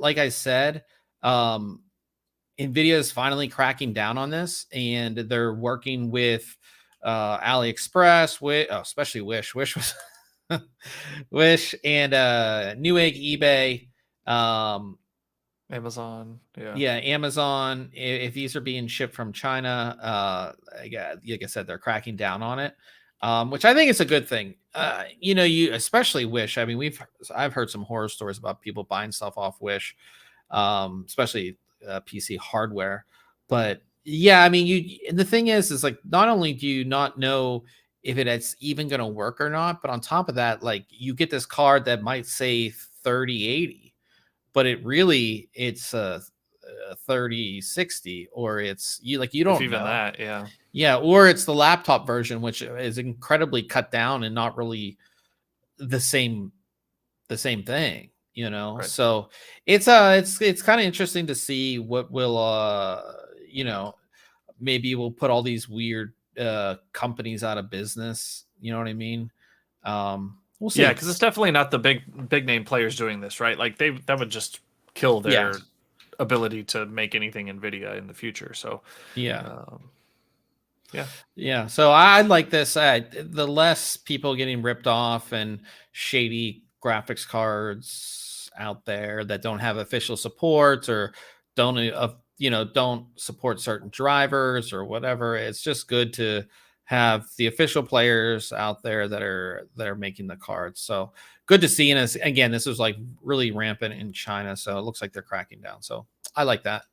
I said, NVIDIA is finally cracking down on this, and they're working with AliExpress, especially Wish was Wish, and Newegg, eBay. Amazon. Yeah. Yeah, Amazon. If these are being shipped from China, like I said, they're cracking down on it, which I think is a good thing. You especially Wish. I mean, I've heard some horror stories about people buying stuff off Wish, especially PC hardware. But yeah, I mean, and the thing is like not only do you not know if it's even going to work or not, but on top of that, like you get this card that might say 3080, but it's a 3060, or you If don't even know. that, yeah. Yeah, or it's the laptop version, which is incredibly cut down and not really the same thing, Right. so it's kind of interesting to see what will maybe we'll put all these weird companies out of business, you know what I mean? We'll see. Yeah, because it's definitely not the big name players doing this, right? Like that would just kill Yeah, their ability to make anything NVIDIA in the future. So yeah. yeah. Yeah, so I like this. The less people getting ripped off and shady graphics cards out there that don't have official support, or don't support certain drivers or whatever. It's just good to have the official players out there that are making the cards. So good to see. And again, this was like really rampant in China, so it looks like they're cracking down. So I like that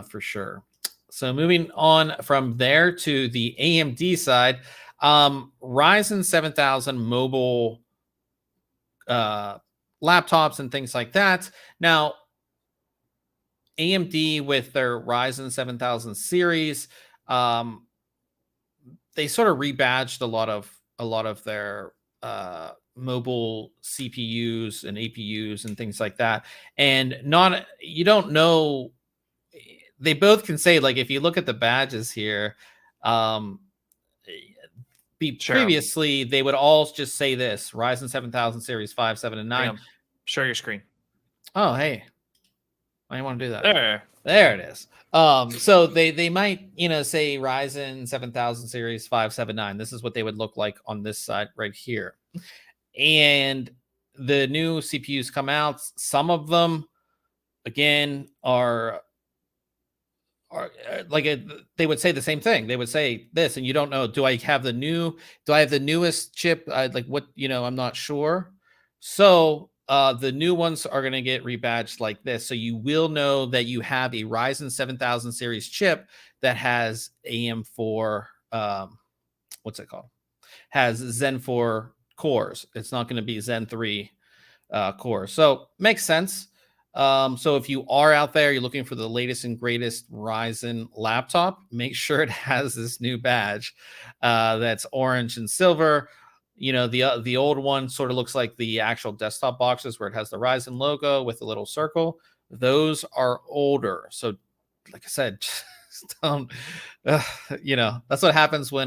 for sure. So moving on from there to the AMD side, Ryzen 7000 mobile laptops and things like that. Now, AMD with their Ryzen 7000 series, they sort of rebadged a lot of their mobile CPUs and APUs and things like that. And you don't know, they both can say, like, if you look at the badges here, um previously they would all just say this: Ryzen 7000 series 5, 7, and 9. Share your screen. Oh, hey, I want to do that. There it is. So they might say Ryzen 7000 series 5, 7, 9. This is what they would look like on this side right here. And the new CPUs come out. Some of them, again, are like they would say the same thing. They would say this, and you don't know, do I have the newest chip? Like, what, I'm not sure. So the new ones are going to get rebadged like this, so you will know that you have a Ryzen 7000 series chip that has AM4, what's it called, has Zen 4 cores. It's not going to be Zen 3 cores. So makes sense. So if you are out there, you're looking for the latest and greatest Ryzen laptop, make sure it has this new badge that's orange and silver. The old one sort of looks like the actual desktop boxes where it has the Ryzen logo with a little circle. Those are older. So like I said, just don't, that's what happens when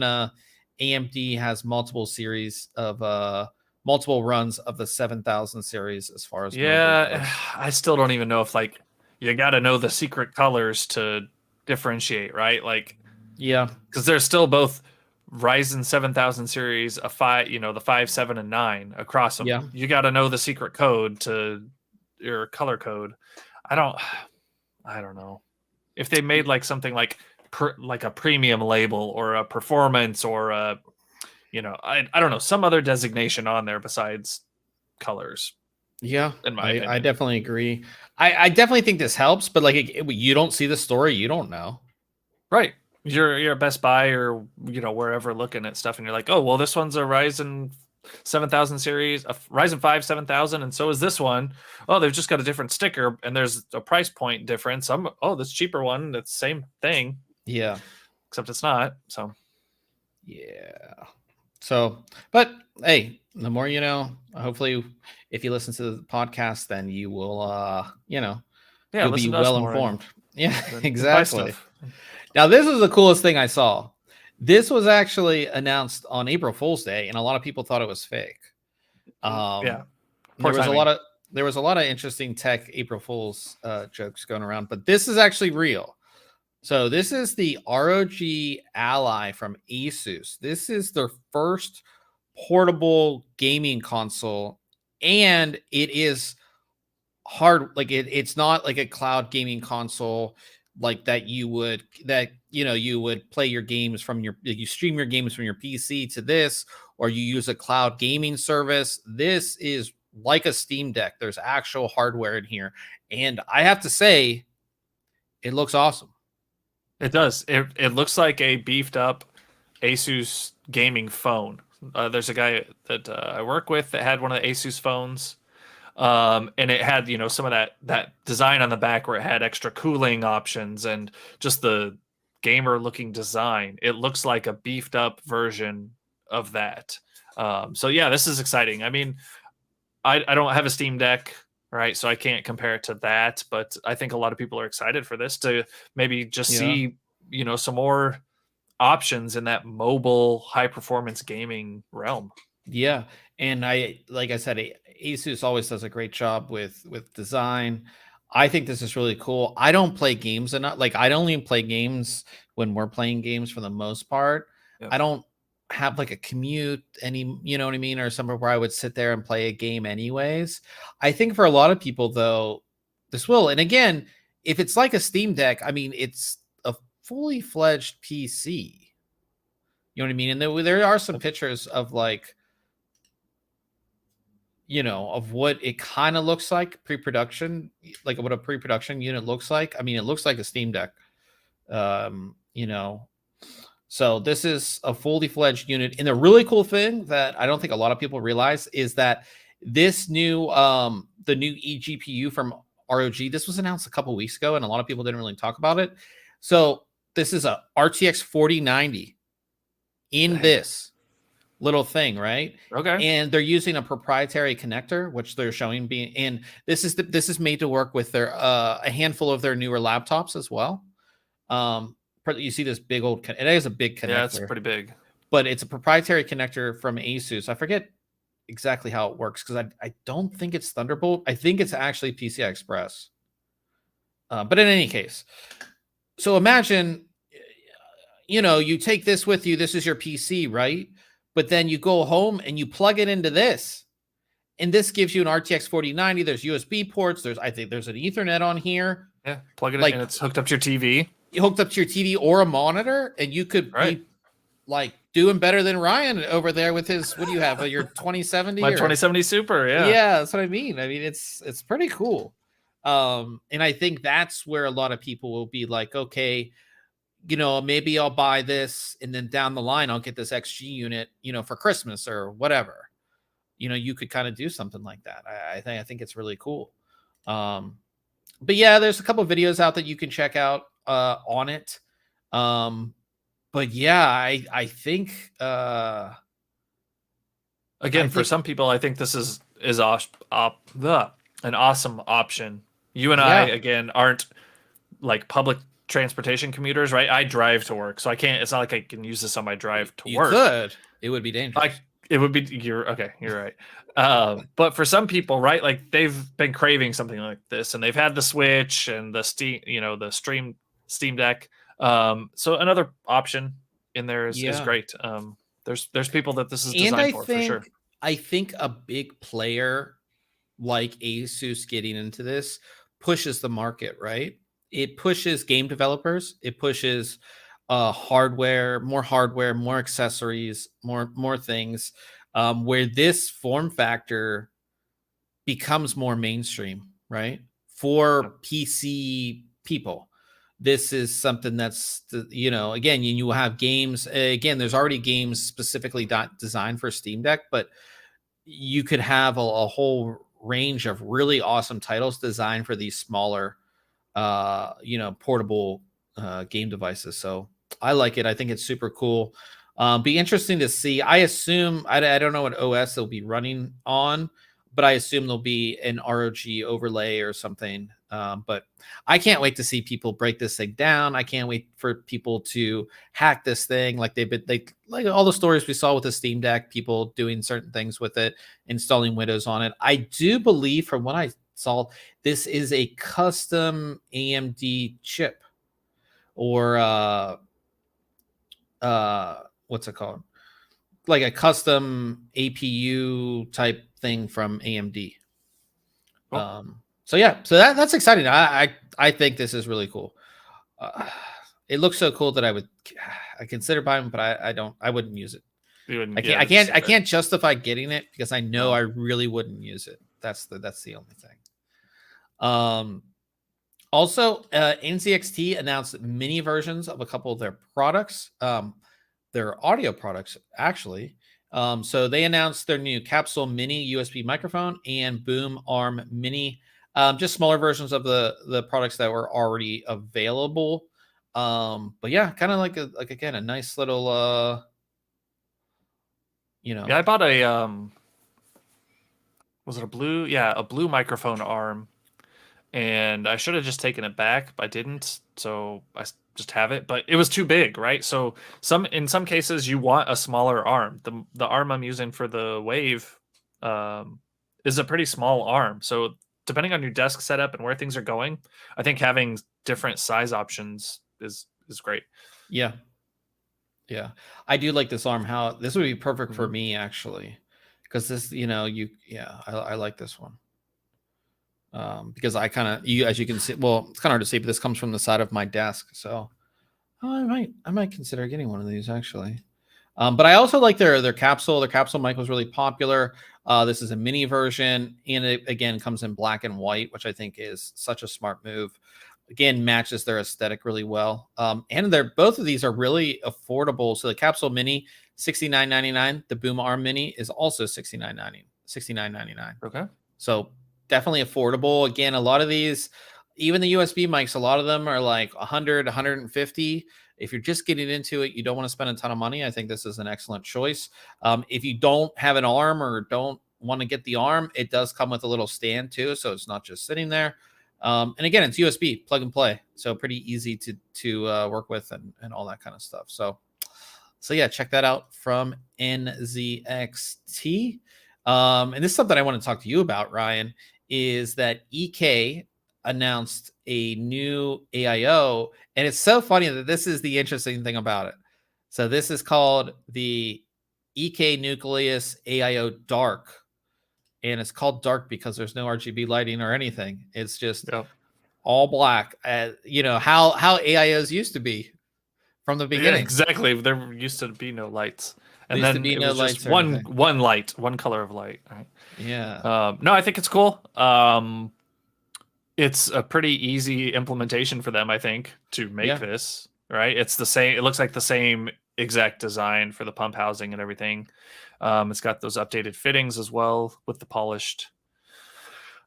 AMD has multiple series of multiple runs of the 7000 series as far as I still don't even know if, like, you got to know the secret colors to differentiate, right? Like, yeah, because there's still both Ryzen 7000 series, the 5, 7, and 9 across them. Yeah. You got to know the secret code to your color code. I don't know if they made like something like a premium label or a performance or a, I don't know, some other designation on there besides colors. Yeah, in my opinion. I definitely agree. I definitely think this helps, but like you don't see the story, you don't know. Right. You're at Best Buy or wherever looking at stuff, and you're like, oh well, this one's a Ryzen 7000 series, a Ryzen 5 7000, and so is this one. Oh, they've just got a different sticker, and there's a price point difference. This cheaper one, that's the same thing. Yeah. Except it's not. So yeah. So, but hey, the more you know. Hopefully, if you listen to the podcast, then you will, you'll be well informed. Yeah, exactly. Now, this is the coolest thing I saw. This was actually announced on April Fool's Day, and a lot of people thought it was fake. Yeah, there was a lot of interesting tech April Fool's jokes going around, but this is actually real. So this is the ROG Ally from ASUS. This is their first portable gaming console, and it is hard, like it's not like a cloud gaming console like that you would play your games from you stream your games from your PC to this, or you use a cloud gaming service. This is like a Steam Deck. There's actual hardware in here, and I have to say it looks awesome. It does. It looks like a beefed up Asus gaming phone. There's a guy that I work with that had one of the Asus phones, and it had some of that design on the back where it had extra cooling options and just the gamer looking design. It looks like a beefed up version of that. So yeah, this is exciting. I mean, I don't have a Steam Deck, right? So I can't compare it to that, but I think a lot of people are excited for this to maybe just see, some more options in that mobile high performance gaming realm. Yeah, and like I said, Asus always does a great job with design. I think this is really cool. I don't play games enough. Like I only play games when we're playing games for the most part. Yep. I don't have like a commute you know what I mean, or somewhere where I would sit there and play a game anyways. I think for a lot of people though, this will. And again, if it's like a Steam Deck, I mean, it's a fully fledged PC. You know what I mean? And there are some pictures of like, of what it kind of looks like pre-production, like what a pre-production unit looks like. I mean, it looks like a Steam Deck. Um, you know, so this is a fully fledged unit. And the really cool thing that I don't think a lot of people realize is that this new the new eGPU from ROG, this was announced a couple weeks ago, and a lot of people didn't really talk about it. So this is a RTX 4090 in this little thing, right? Okay. And they're using a proprietary connector, which they're showing being, and this is made to work with their a handful of their newer laptops as well. You see this big old, it is a big connector. Yeah, it's pretty big, but it's a proprietary connector from Asus. I forget exactly how it works because I don't think it's Thunderbolt. I think it's actually PCI Express. But in any case, so imagine, you take this with you. This is your PC, right? But then you go home and you plug it into this. And this gives you an RTX 4090. There's USB ports. I think there's an Ethernet on here. Yeah, plug it in and it's hooked up to your TV. You hooked up to your TV or a monitor, and you could be like doing better than Ryan over there with his, what do you have? Your 2070? My 2070 Super, yeah. Yeah, that's what I mean. I mean, it's pretty cool. And I think that's where a lot of people will be like, okay, maybe I'll buy this, and then down the line, I'll get this XG unit, for Christmas or whatever. You could kind of do something like that. I think it's really cool. But yeah, there's a couple of videos out that you can check out on it. But yeah, I think again, for some people, I think this is an awesome option. You and I, again, aren't like public transportation commuters, right? I drive to work, so I can't. It's not like I can use this on my drive to work. You could. It would be dangerous. It would be. You're right. But for some people, right, like they've been craving something like this, and they've had the Switch and the Steam Deck. So another option in there is great. There's people that this is designed for sure. I think a big player like Asus getting into this pushes the market, right? It pushes game developers. It pushes hardware, more accessories, more things, where this form factor becomes more mainstream, right? For PC people. This is something that's, again, you have games. Again, there's already games specifically designed for Steam Deck, but you could have a whole range of really awesome titles designed for these smaller, portable game devices. So I like it. I think it's super cool. Be interesting to see. I assume, I don't know what OS they'll be running on, but I assume there'll be an ROG overlay or something. But I can't wait to see people break this thing down. I can't wait for people to hack this thing. Like like all the stories we saw with the Steam Deck, people doing certain things with it, installing Windows on it. I do believe, from what I saw, this is a custom AMD chip, or what's it called? Like a custom APU type thing from AMD. Cool. So yeah, so that's exciting. I think this is really cool. It looks so cool that I consider buying, but I wouldn't use it. You wouldn't, I can't yeah, I just can't sit I there. can't justify getting it because I know No. I really wouldn't use it. That's the only thing. Also, NZXT announced mini versions of a couple of their products, their audio products, actually. So they announced their new Capsule Mini USB microphone and Boom Arm Mini, just smaller versions of the products that were already available. But yeah, kind of like again a nice little Yeah, I bought a was it a blue? Yeah, a blue microphone arm, and I should have just taken it back, but I didn't. So just have it, but it was too big, right? So in some cases you want a smaller arm. The arm I'm using for the Wave is a pretty small arm. So depending on your desk setup and where things are going, I think having different size options is great. Yeah. Yeah. I do like this arm. How this would be perfect for Mhm. me actually. Because this, I like this one. Because I kind of as you can see, well, it's kind of hard to see, but this comes from the side of my desk. So I might consider getting one of these actually. But I also like their capsule. Their capsule mic was really popular. This is a mini version, and it again comes in black and white, which I think is such a smart move. Again, matches their aesthetic really well. And they're both of these are really affordable. So the capsule mini, $69.99. The Boom Arm Mini is also $69.99. Okay. So definitely affordable. Again, a lot of these, even the USB mics, a lot of them are like 100, 150. If you're just getting into it, you don't want to spend a ton of money. I think this is an excellent choice. If you don't have an arm or don't want to get the arm, it does come with a little stand too, so it's not just sitting there. And again, it's USB, plug and play, so pretty easy to work with and all that kind of stuff. So yeah, check that out from NZXT. And this is something I want to talk to you about, Ryan, is that EK announced a new AIO, and it's so funny that this is the interesting thing about it. So this is called the EK Nucleus AIO Dark, and it's called dark because there's no RGB lighting or anything. It's just Yep. all black. How AIOs used to be from the Yeah, beginning. exactly. There used to be no lights, There and used to then be it no was just lights or anything. one light, one color of light. Right? Yeah. No, I think it's cool. It's a pretty easy implementation for them, I think, to make Yeah. this. Right? It's the same. It looks like the same exact design for the pump housing and everything. It's got those updated fittings as well with the polished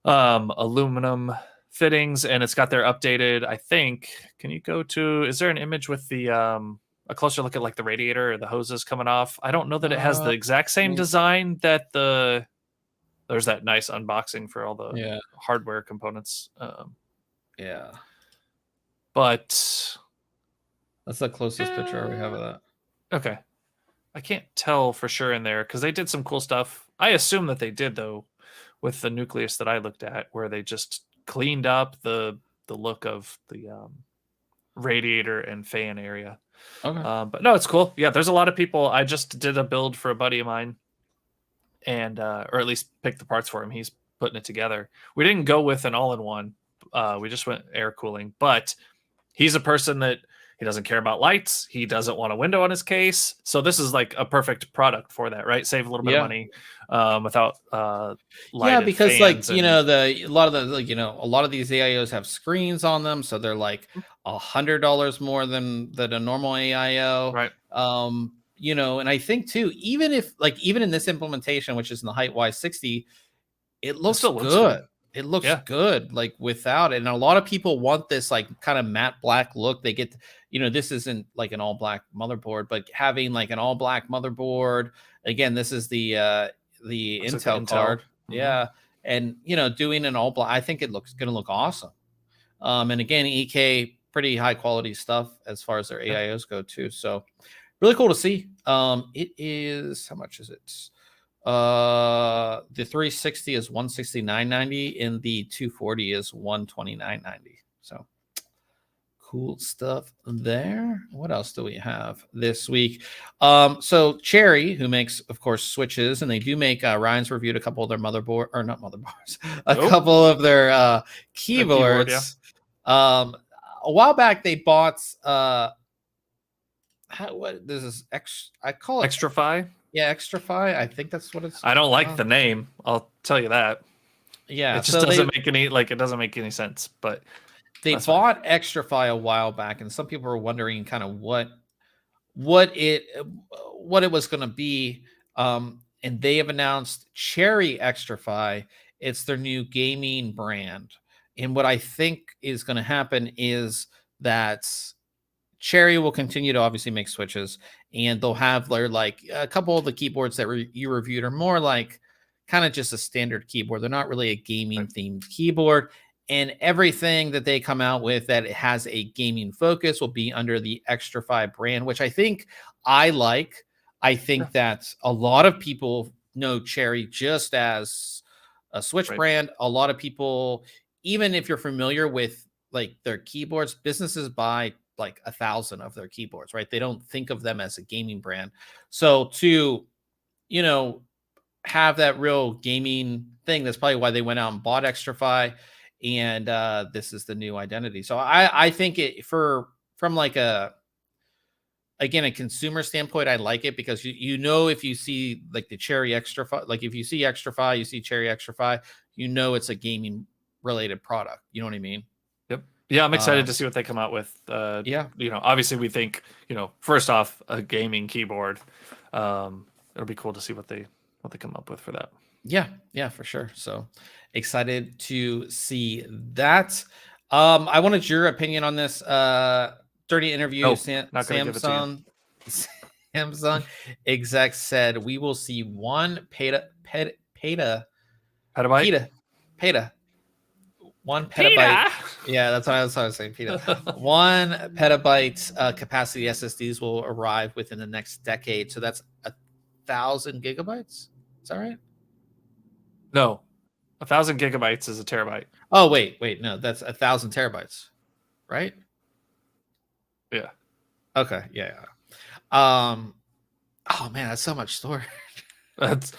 aluminum fittings, and it's got their updated, I think, can you go to, is there an image with the a closer look at like the radiator or the hoses coming off? I don't know that it has the exact same design that there's that nice unboxing for all the hardware components. Yeah. But That's the closest picture we have of that. okay. I can't tell for sure in there because they did some cool stuff. I assume that they did though with the Nucleus that I looked at, where they just cleaned up the look of the radiator and fan area. Okay. But no, it's cool. Yeah, there's a lot of people. I just did a build for a buddy of mine, and or at least picked the parts for him. He's putting it together. We didn't go with an all-in-one. We just went air cooling, but he's a person that he doesn't care about lights. He doesn't want a window on his case. So this is like a perfect product for that, right? Save a little bit of money without lighted because fans. a lot of a lot of these AIOs have screens on them, so they're like $100 more than a normal AIO. Right. And I think too, even in this implementation, which is in the height Y60, it looks still looks good. good. It looks good, like without it. And a lot of people want this like kind of matte black look. They get, this isn't like an all black motherboard, but having like an all black motherboard. Again, this is the Intel card. Mm-hmm. Yeah. And, doing an all black, I think it looks going to look awesome. And again, EK, pretty high quality stuff as far as their AIOs go too. So really cool to see. It is, how much is it? The 360 is 169.90 and the 240 is 129.90. So cool stuff there. What else do we have this week? So Cherry, who makes, of course, switches, and they do make, Ryan's reviewed a couple of their motherboard, or not motherboards, a couple of their keyboards. A while back, they bought what this is I call it Extrafy. Yeah, Extrafy. I think that's what it's. I don't like the name. I'll tell you that. Yeah, it just doesn't make any it doesn't make any sense. But they bought Extrafy a while back, and some people were wondering kind of what it was going to be. And they have announced Cherry Extrafy. It's their new gaming brand. And what I think is going to happen is that Cherry will continue to obviously make switches, and they'll have their, like, a couple of the keyboards that you reviewed are more like kind of just a standard keyboard. They're not really a gaming themed keyboard, and everything that they come out with that has a gaming focus will be under the Extrafy brand, which I think I like. I think that a lot of people know Cherry just as a Switch brand. A lot of people, even if you're familiar with like their keyboards, businesses buy like 1,000 of their keyboards, right? They don't think of them as a gaming brand. So to, have that real gaming thing, that's probably why they went out and bought Extrafy. And this is the new identity. So I think from like a consumer standpoint, I like it, because if you see like the Cherry Extrafy, like if you see Extrafy, you see Cherry Extrafy, it's a gaming related product. You know what I mean? Yep. Yeah, I'm excited to see what they come out with. Obviously we think, first off, a gaming keyboard. It'll be cool to see what they come up with for that. Yeah, for sure. So excited to see that. I wanted your opinion on this dirty interview. Samsung exec said we will see one petabyte. 1 petabyte. Yeah, that's what I was saying. 1 petabyte capacity SSDs will arrive within the next decade. So that's 1,000 gigabytes. Is that right? No, 1,000 gigabytes is a terabyte. Oh, wait, no, that's 1,000 terabytes, right? Yeah. Okay, yeah. Oh man, that's so much storage. That's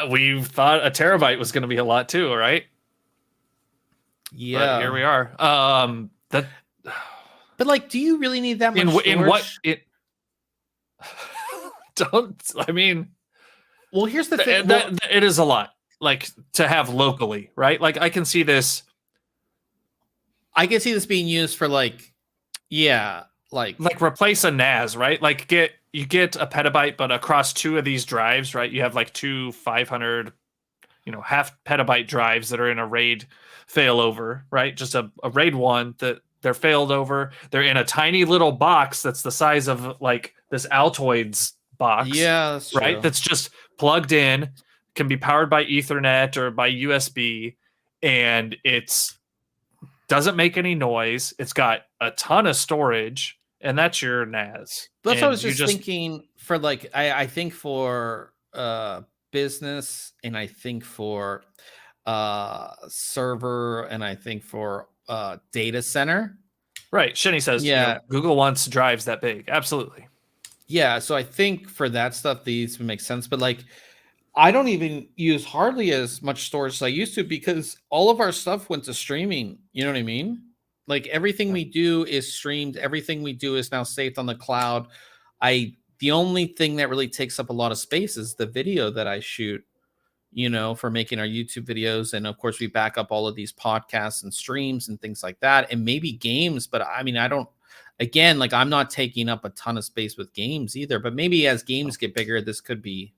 we thought a terabyte was going to be a lot too, right? Yeah. But here we are. But like, do you really need that much storage? In what it? Well, here's the thing. It is a lot, like, to have locally, right? Like, I can see this being used for like replace a NAS, right? Like, you get a petabyte, but across 2 of these drives, right? You have like 2 500, half petabyte drives that are in a RAID failover, right? Just a RAID 1 that they're failed over. They're in a tiny little box that's the size of like this Altoids box. Yeah, that's right. True. That's just plugged in, can be powered by Ethernet or by USB, and it's doesn't make any noise. It's got a ton of storage, and that's your NAS. That's what I was just thinking for, like, I think for business, and I think for server, and I think for data center. Right. Shenny says, Google wants drives that big. Absolutely. Yeah. So I think for that stuff, these would make sense. But like, I don't even use hardly as much storage as I used to, because all of our stuff went to streaming. You know what I mean? Like, everything we do is streamed. Everything we do is now saved on the cloud. The only thing that really takes up a lot of space is the video that I shoot, for making our YouTube videos. And of course, we back up all of these podcasts and streams and things like that, and maybe games. But I mean, I'm not taking up a ton of space with games either. But maybe as games get bigger, this could be,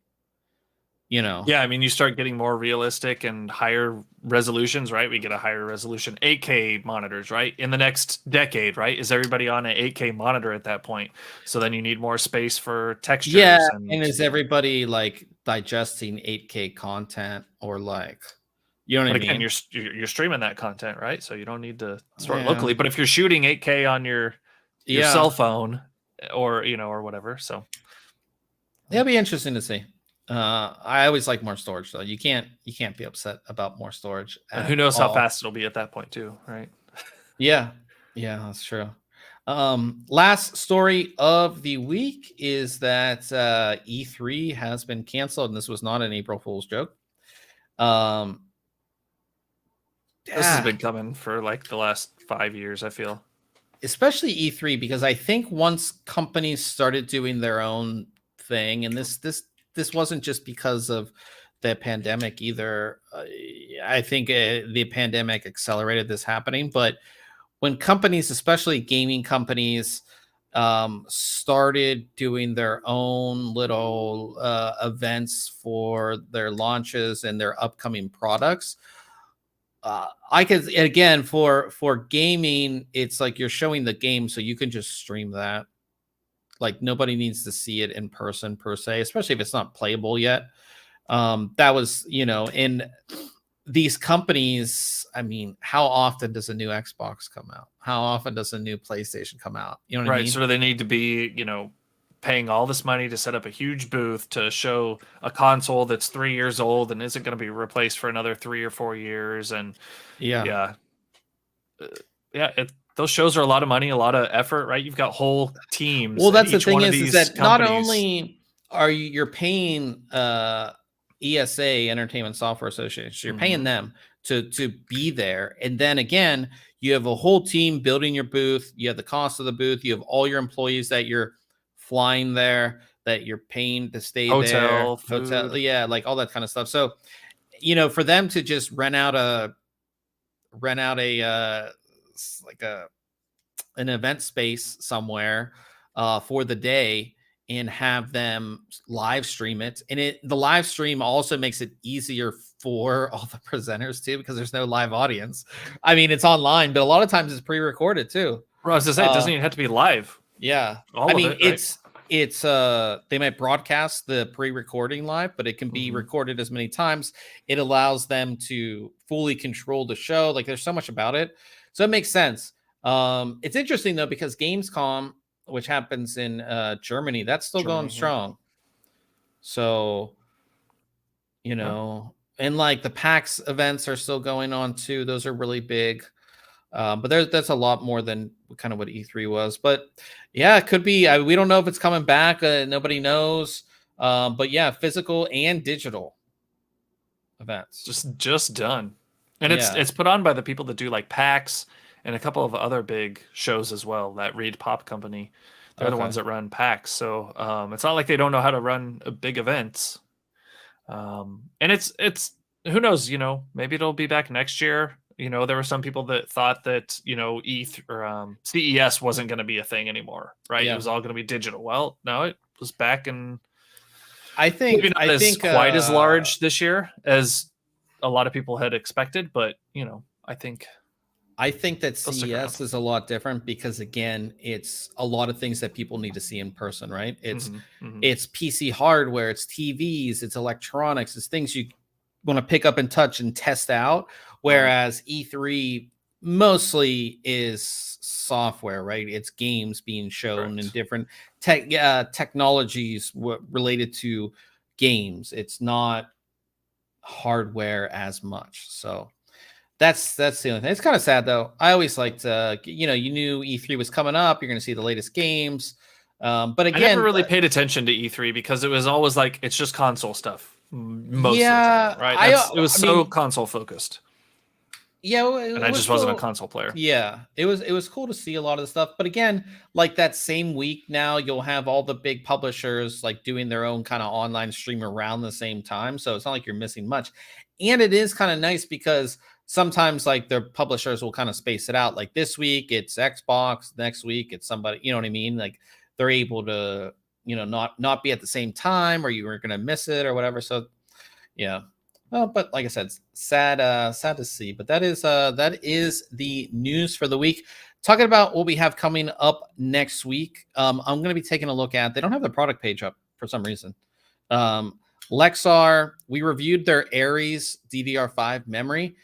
Yeah, I mean, you start getting more realistic and higher resolutions, right? We get a higher resolution 8K monitors, right? In the next decade, right? Is everybody on an 8K monitor at that point? So then you need more space for textures. Yeah, and is everybody like digesting 8K content, or like, you know what I mean? Again, you're streaming that content, right? So you don't need to store it locally. But if you're shooting 8K on your cell phone, or or whatever, so that'll be interesting to see. I always like more storage, though. You can't be upset about more storage. And who knows how fast it'll be at that point too, right? Yeah. Yeah, that's true. Last story of the week is that E3 has been canceled, and this was not an April Fool's joke. Um, This has yeah, been coming for like the last 5 years, I feel. especially E3, because I think once companies started doing their own thing, and this wasn't just because of the pandemic either. I think the pandemic accelerated this happening, but when companies, especially gaming companies, started doing their own little events for their launches and their upcoming products, I could, again, for gaming, it's like you're showing the game, so you can just stream that. Like nobody needs to see it in person per se, especially if it's not playable yet. That was, in these companies, I mean, how often does a new Xbox come out? How often does a new PlayStation come out? You know what I Right. mean? So they need to be, paying all this money to set up a huge booth to show a console that's 3 years old and isn't going to be replaced for another 3 or 4 years. And Yeah. yeah, yeah, those shows are a lot of money, a lot of effort, right? You've got whole teams Well, at that's the each thing one of is these that not companies. only are you're paying ESA, Entertainment Software Association, so you're paying them to be there, and then again, you have a whole team building your booth. You have the cost of the booth. You have all your employees that you're flying there, that you're paying to stay there, Hotel, hotel, food. yeah, like all that kind of stuff. So, for them to just rent out a like an event space somewhere for the day and have them live stream it. And the live stream also makes it easier for all the presenters too, because there's no live audience. I mean, it's online, but a lot of times it's pre-recorded too. Well, I was to say, it Uh, doesn't even have to be live. yeah. I All of mean, it, right? it's they might broadcast the pre-recording live, but it can be Mm-hmm. recorded as many times. It allows them to fully control the show. Like there's so much about it. So it makes sense. It's interesting though, because Gamescom, which happens in Germany, that's still going Germany, yeah. strong. So, Yeah. and like the PAX events are still going on too. Those are really big. But that's a lot more than kind of what E3 was. But yeah, it could be. We don't know if it's coming back. Nobody knows. But yeah, physical and digital events. Just done. And it's Yeah. it's put on by the people that do like PAX and a couple of other big shows as well. That Reed Pop Company, they're the Okay. ones that run PAX. So it's not like they don't know how to run big events. And it's who knows, maybe it'll be back next year. There were some people that thought that ETH or CES wasn't going to be a thing anymore, right? It Yeah. was all going to be digital. Well, no, it was back, and I maybe think. not I as think. quite as large this year as a lot of people had expected, but I think I think that they'll stick around. CES is a lot different because again, it's a lot of things that people need to see in person, right? It's Hmm. Hmm. it's PC hardware, it's TVs, it's electronics, it's things you want to pick up and touch and test out. Right. Whereas E3 mostly is software, right? It's games being shown and Correct. different technologies related to games. It's not hardware as much. So that's the only thing. It's kind of sad though. I always liked, you knew E3 was coming up. You're going to see the latest games. But I never again, really paid attention to E3 because it was always like it's just console stuff most of the time, yeah, right? It was I so mean, console focused, yeah, and it I was just wasn't a still, console player. yeah, it was cool to see a lot of the stuff. But again, like that same week now, you'll have all the big publishers like doing their own kind of online stream around the same time. So it's not like you're missing much. And it is kind of nice because sometimes like their publishers will kind of space it out. Like this week it's Xbox, next week it's somebody, you know what I mean? Like they're able to, not be at the same time, or you were gonna miss it or whatever. So yeah. Well, but like I said, sad to see. But that is the news for the week. Talking about what we have coming up next week. I'm gonna be taking a look at, they don't have the product page up for some reason. Um, Lexar, we reviewed their Aries DDR5 memory.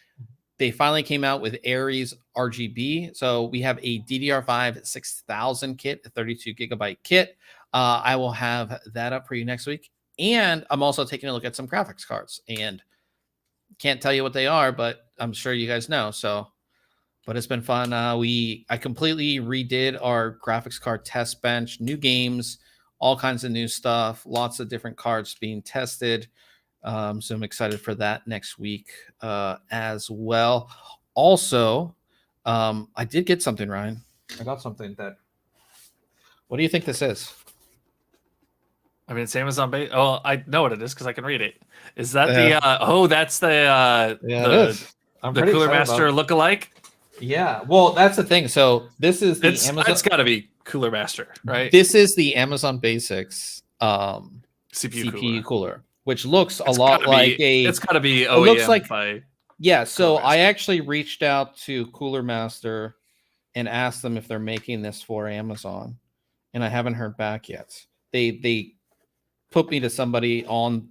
They finally came out with Aries RGB. So we have a DDR5 6000 kit, a 32 gigabyte kit. I will have that up for you next week. And I'm also taking a look at some graphics cards, and can't tell you what they are, but I'm sure you guys know. So But it's been fun. I completely redid our graphics card test bench, new games, all kinds of new stuff, lots of different cards being tested. So I'm excited for that next week as well. Also, I did get something, Ryan. I got something that. What do you think this is? I mean, it's Amazon base. Oh, I know what it is because I can read it. Is that the? Oh, that's the. Yeah, it is. The Cooler Master lookalike. Yeah, well, that's the thing. So this is the Amazon. It's got to be Cooler Master, right? This is the Amazon Basics CPU cooler, which looks a lot like It's got to be OEM. It looks like by yeah. So I actually reached out to Cooler Master and asked them if they're making this for Amazon, and I haven't heard back yet. They put me to somebody on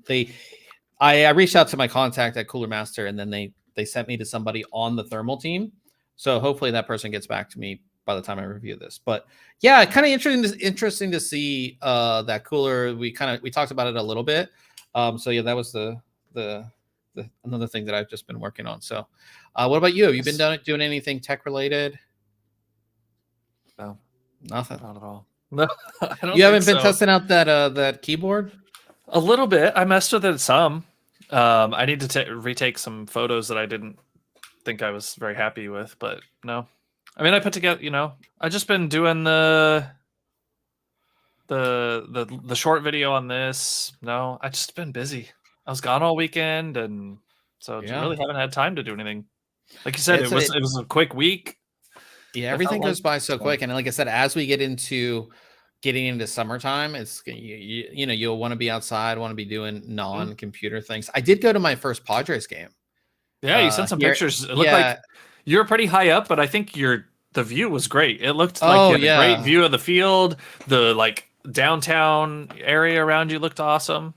I reached out to my contact at Cooler Master, and then they sent me to somebody on the thermal team. So hopefully that person gets back to me by the time I review this. But yeah, kind of interesting to see that cooler. We talked about it a little bit. So yeah, that was the another thing that I've just been working on. So what about you? Have you been doing anything tech related? No, nothing. Not at all. No, you haven't been testing out that keyboard? A little bit. I messed with it some. I need to retake some photos that I didn't think I was very happy with, but no. I mean, I put together, I just been doing the short video on this. No, I just been busy. I was gone all weekend, and so really haven't had time to do anything. Like you said, it was a quick week. Yeah, everything goes by so quick, and like I said, as we getting into summertime, it's you'll want to be outside, want to be doing non-computer things. I did go to my first Padres game. Yeah, you sent some pictures. It looked like you were pretty high up, but I think the view was great. It looked like you had a great view of the field. The downtown area around you looked awesome.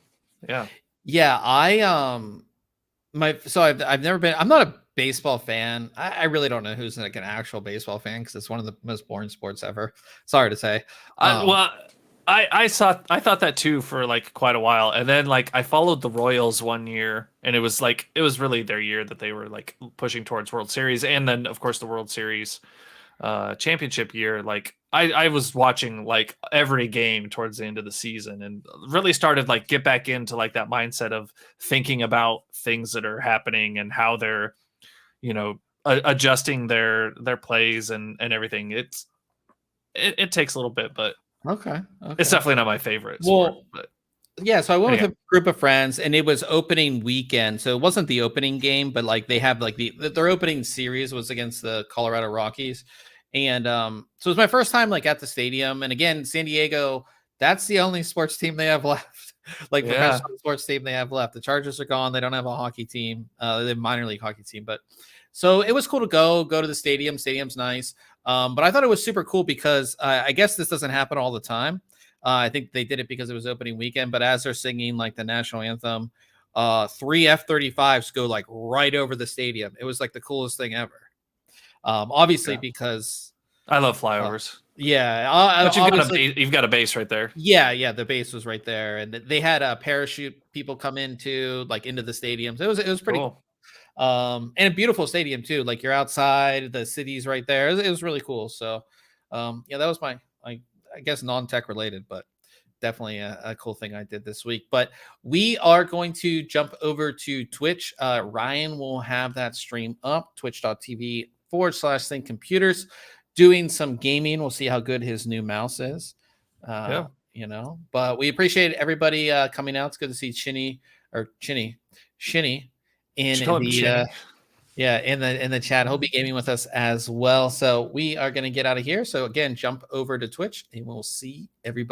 Yeah. Yeah, I've never been. I'm not a baseball fan. I really don't know who's like an actual baseball fan because it's one of the most boring sports ever. Sorry to say. I thought that too for quite a while, and then I followed the Royals one year, and it was really their year that they were pushing towards World Series, and then of course the World Series championship year. I was watching every game towards the end of the season, and really started get back into that mindset of thinking about things that are happening and how they're adjusting their plays and everything. It takes a little bit, but okay. It's definitely not my favorite sport. But yeah, so I went with a group of friends, and it was opening weekend, so it wasn't the opening game, but they have their opening series was against the Colorado Rockies, and so it was my first time at the stadium. And again, San Diego, that's the only sports team they have left. Professional sports team they have left. The Chargers are gone. They don't have a hockey team. They have a minor league hockey team, but so it was cool to go to the stadium. Stadium's nice. But I thought it was super cool because I guess this doesn't happen all the time. I think they did it because it was opening weekend, but as they're singing the national anthem, 3 F-35s go right over the stadium. It was the coolest thing ever. Obviously because I love flyovers. But you've got a base right there. Yeah, the base was right there, and they had parachute people come into into the stadiums. It was pretty cool. And a beautiful stadium too. You're outside, the city's right there. It was really cool. So that was my I guess non-tech related, but definitely a cool thing I did this week. But we are going to jump over to Twitch. Ryan will have that stream up, twitch.tv/ThinkComputers, doing some gaming. We'll see how good his new mouse is. But we appreciate everybody coming out. It's good to see Shinny in the chat. He'll be gaming with us as well. So we are going to get out of here. So again, jump over to Twitch, and we'll see everybody.